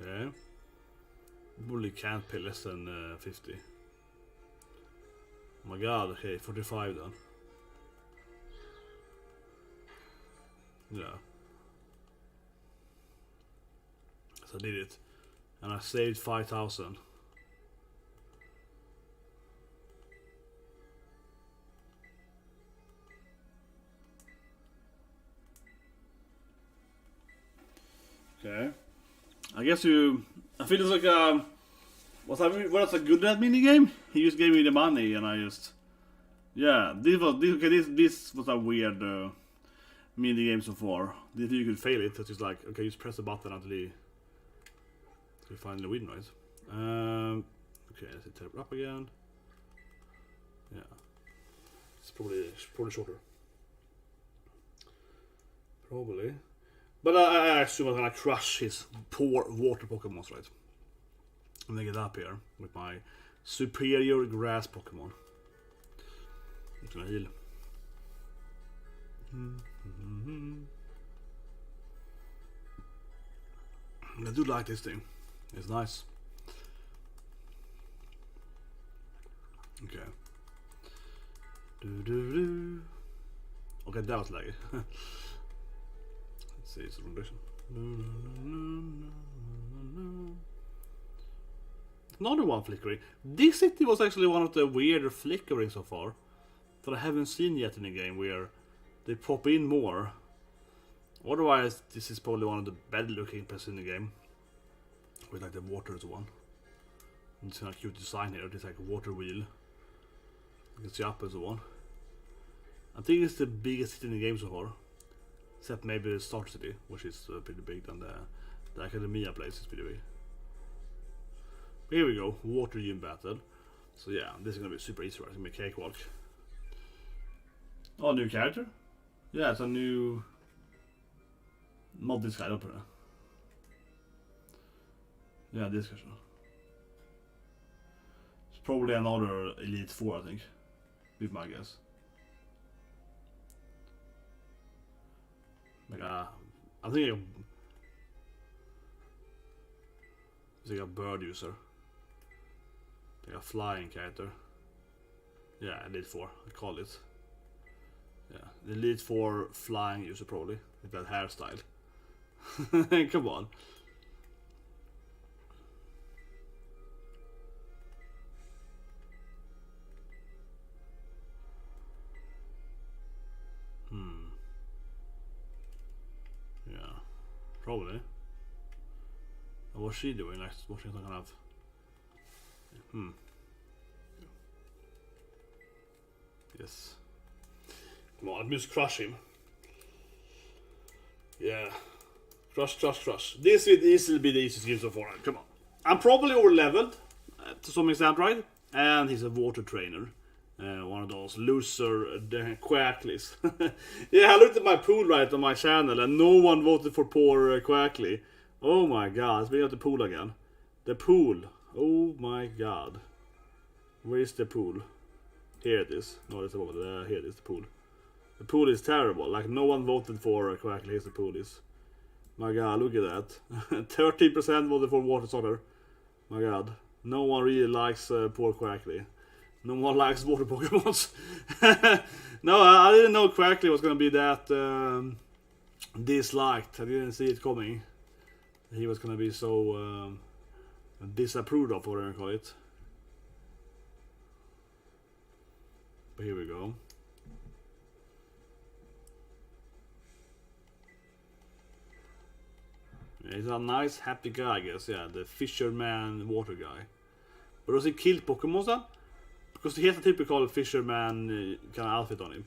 Okay. Bully can't pay less than 50. Oh my god, okay, 45 then. Yeah. So I did it. And I saved 5,000. Okay. I guess you... I feel it's like a... Was a good at minigame? He just gave me the money and I just... Yeah, this was a weird minigame so far. If you could fail it, it's just like, okay, just press the button until you finally win, right? Okay, let's hit tab up again. Yeah. It's probably shorter. Probably. But I assume I'm gonna crush his poor water Pokemons, right? And then get up here with my superior grass Pokemon. I'm gonna heal. I do like this thing. It's nice. Okay. Okay, that was laggy. Let's see, some rendition. Another one flickering. This city was actually one of the weirder flickering so far that I haven't seen yet in the game, where they pop in more. Otherwise, this is probably one of the better looking places in the game. With like the waters one. It's kind of cute design here. It's like a water wheel. You can see up and so on. I think it's the biggest city in the game so far. Except maybe the Start City, which is pretty big, and the Academia place is pretty big. But here we go, water gym battle. So yeah, this is gonna be super easy, right? It's gonna be a cakewalk. Oh, new character? Yeah, it's a new... Not this guy up here. Yeah, this guy. It's probably another Elite 4, I think. Be my guess. Like I think it's like a bird user. Like a flying character. Yeah, Elite 4, I call it. Yeah, the Elite 4 flying user probably. With that hairstyle. Come on. Yeah, probably. And what's she doing? Like watching some kind of... Yes. Come on, let me just crush him. Yeah. Crush. This will easily be the easiest game so far. Come on. I'm probably over leveled to some extent, right? And he's a water trainer. One of those loser Quackleys. Yeah, I looked at my pool right on my channel and no one voted for poor Quackly. Oh my god, speaking of the pool again. The pool. Oh my god. Where is the pool? Here it is. No, it's over here it is, the pool. The pool is terrible. Like, no one voted for Quackly. Here's the pool is. My god, look at that. 30% voted for Water Starter. My god. No one really likes poor Quackly. No one likes water Pokemons. No, I didn't know Quackly was gonna be that disliked. I didn't see it coming. He was gonna be so disapproved of, whatever you call it. But here we go. Yeah, he's a nice, happy guy, I guess. Yeah, the fisherman water guy. But does he kill Pokemon then? Because he has a typical fisherman kind of outfit on him.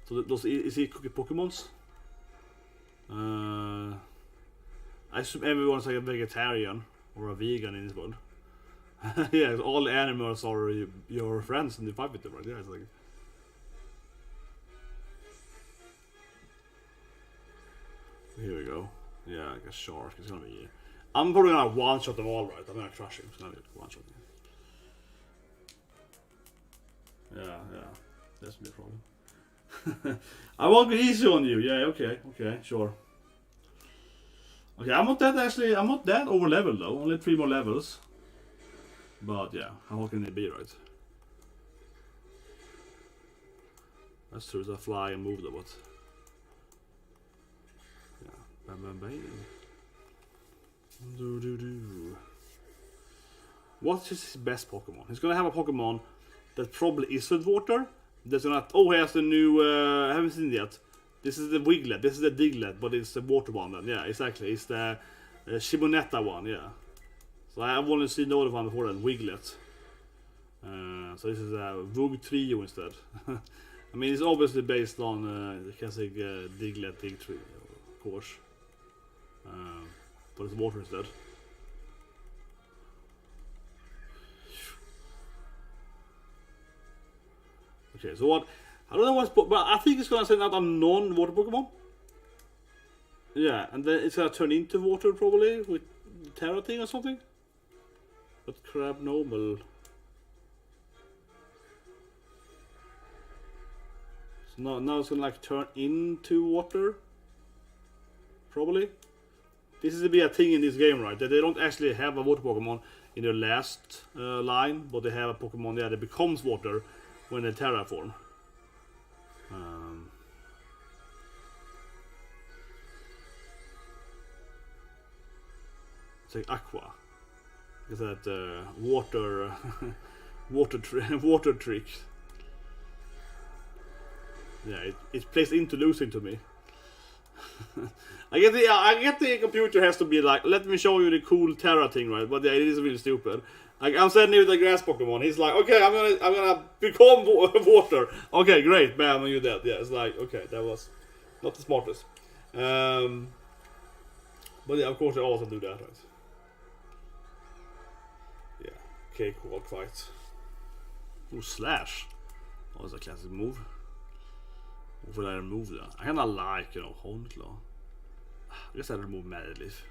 So is he cooking Pokemons? I assume everyone's like a vegetarian or a vegan in this world. Yeah, all animals are your friends and you fight with them, right? Yeah, it's like... Here we go. Yeah, like a shark. It's gonna be... I'm probably gonna one-shot them all, right? I'm gonna crush him. It's gonna be one-shot. Yeah. That's the problem. I won't be easy on you. Yeah, okay, sure. Okay, I'm not that over leveled though. Only 3 more levels. But yeah, how can it be, right? That's true, it's a fly and move though, but... Yeah, bam. Do. What is his best Pokemon? He's gonna have a Pokemon that probably isn't water. That's gonna... Oh, he has the new... I haven't seen it yet. This is the Wiglet. This is the Diglett, but it's the water one then. Yeah, exactly. It's the Shimonetta one, yeah. So I've only seen the other one before that, Wiglet. So this is a Vogue Trio instead. I mean, it's obviously based on the classic Diglett Dig Tree, of course. But it's water instead. Okay, so what? I don't know what's, but I think it's gonna send out a non-water Pokemon. Yeah, and then it's gonna turn into water probably with Terra thing or something. But crab normal. So now it's gonna like turn into water. Probably. This is to be a thing in this game, right? That they don't actually have a water Pokemon in their last line, but they have a Pokemon that becomes water when they terraform. It's like Aqua. Is that water water trick? Yeah, it plays into losing to me. I get the computer has to be like, let me show you the cool Terra thing, right? But yeah, it is really stupid. Like, I'm sending you the grass Pokemon. He's like, okay, I'm gonna become water. Okay, great, bam, and you're dead. Yeah, it's like, okay, that was not the smartest. But yeah, of course they also do that, right? Yeah, cakewalk fight. Ooh, slash. Oh, that's a classic move. Hvorfor vil jeg remove det? I kinda like, håndklær. I guess I remove Madleaf.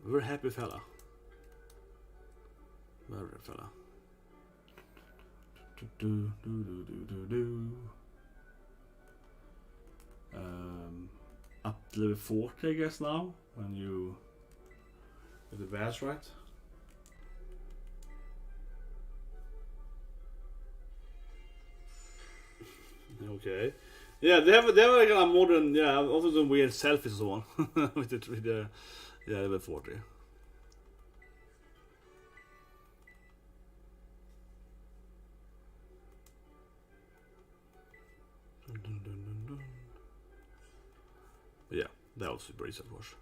Very happy fella. Very fella. Up to level 40, I guess, now, when you get the badge right. Okay. Yeah, they have like a modern, yeah, also some weird selfies and so on with the yeah, level 40. But yeah, that was super easy, of course.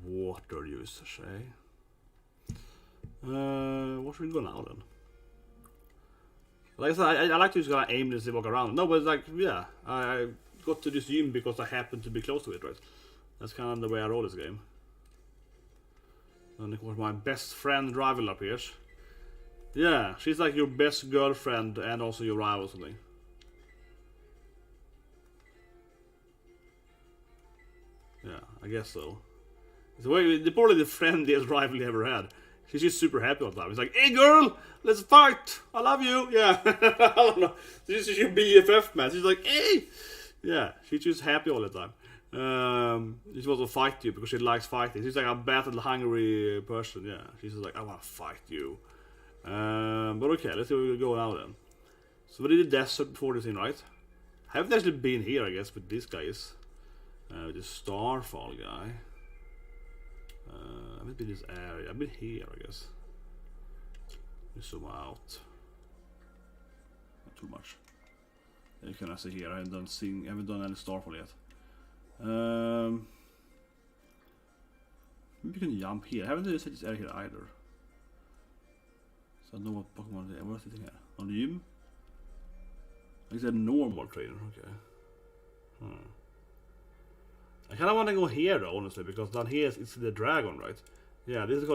Water usage, eh? What should we go now then? Like I said, I like to just kind of aim this and walk around. No, but like, yeah, I got to this gym because I happened to be close to it, right? That's kind of the way I roll this game. And of course, my best friend rival appears. Yeah, she's like your best girlfriend and also your rival or something. Yeah, I guess so. It's probably the friendliest rival you ever had. She's just super happy all the time. It's like, hey girl, let's fight! I love you! Yeah, I don't know. She's just your BFF, man. She's like, hey! Yeah, she's just happy all the time. She wants to fight you because she likes fighting. She's like a battle-hungry person, yeah. She's just like, I want to fight you. But okay, let's see where we go now then. So we did the desert before this thing, right? I haven't actually been here, I guess, with these guys. The Starfall guy. I haven't been in this area. I've been here, I guess. Let me zoom out. Not too much. You can see here. I haven't done any Starfall yet. Maybe you can jump here. I haven't really seen this area here either. So I don't know what Pokemon is. What is it here? On the gym? Like a normal trainer. Okay. I kind of want to go here though, honestly, because down here it's the dragon, right? Yeah, this is called the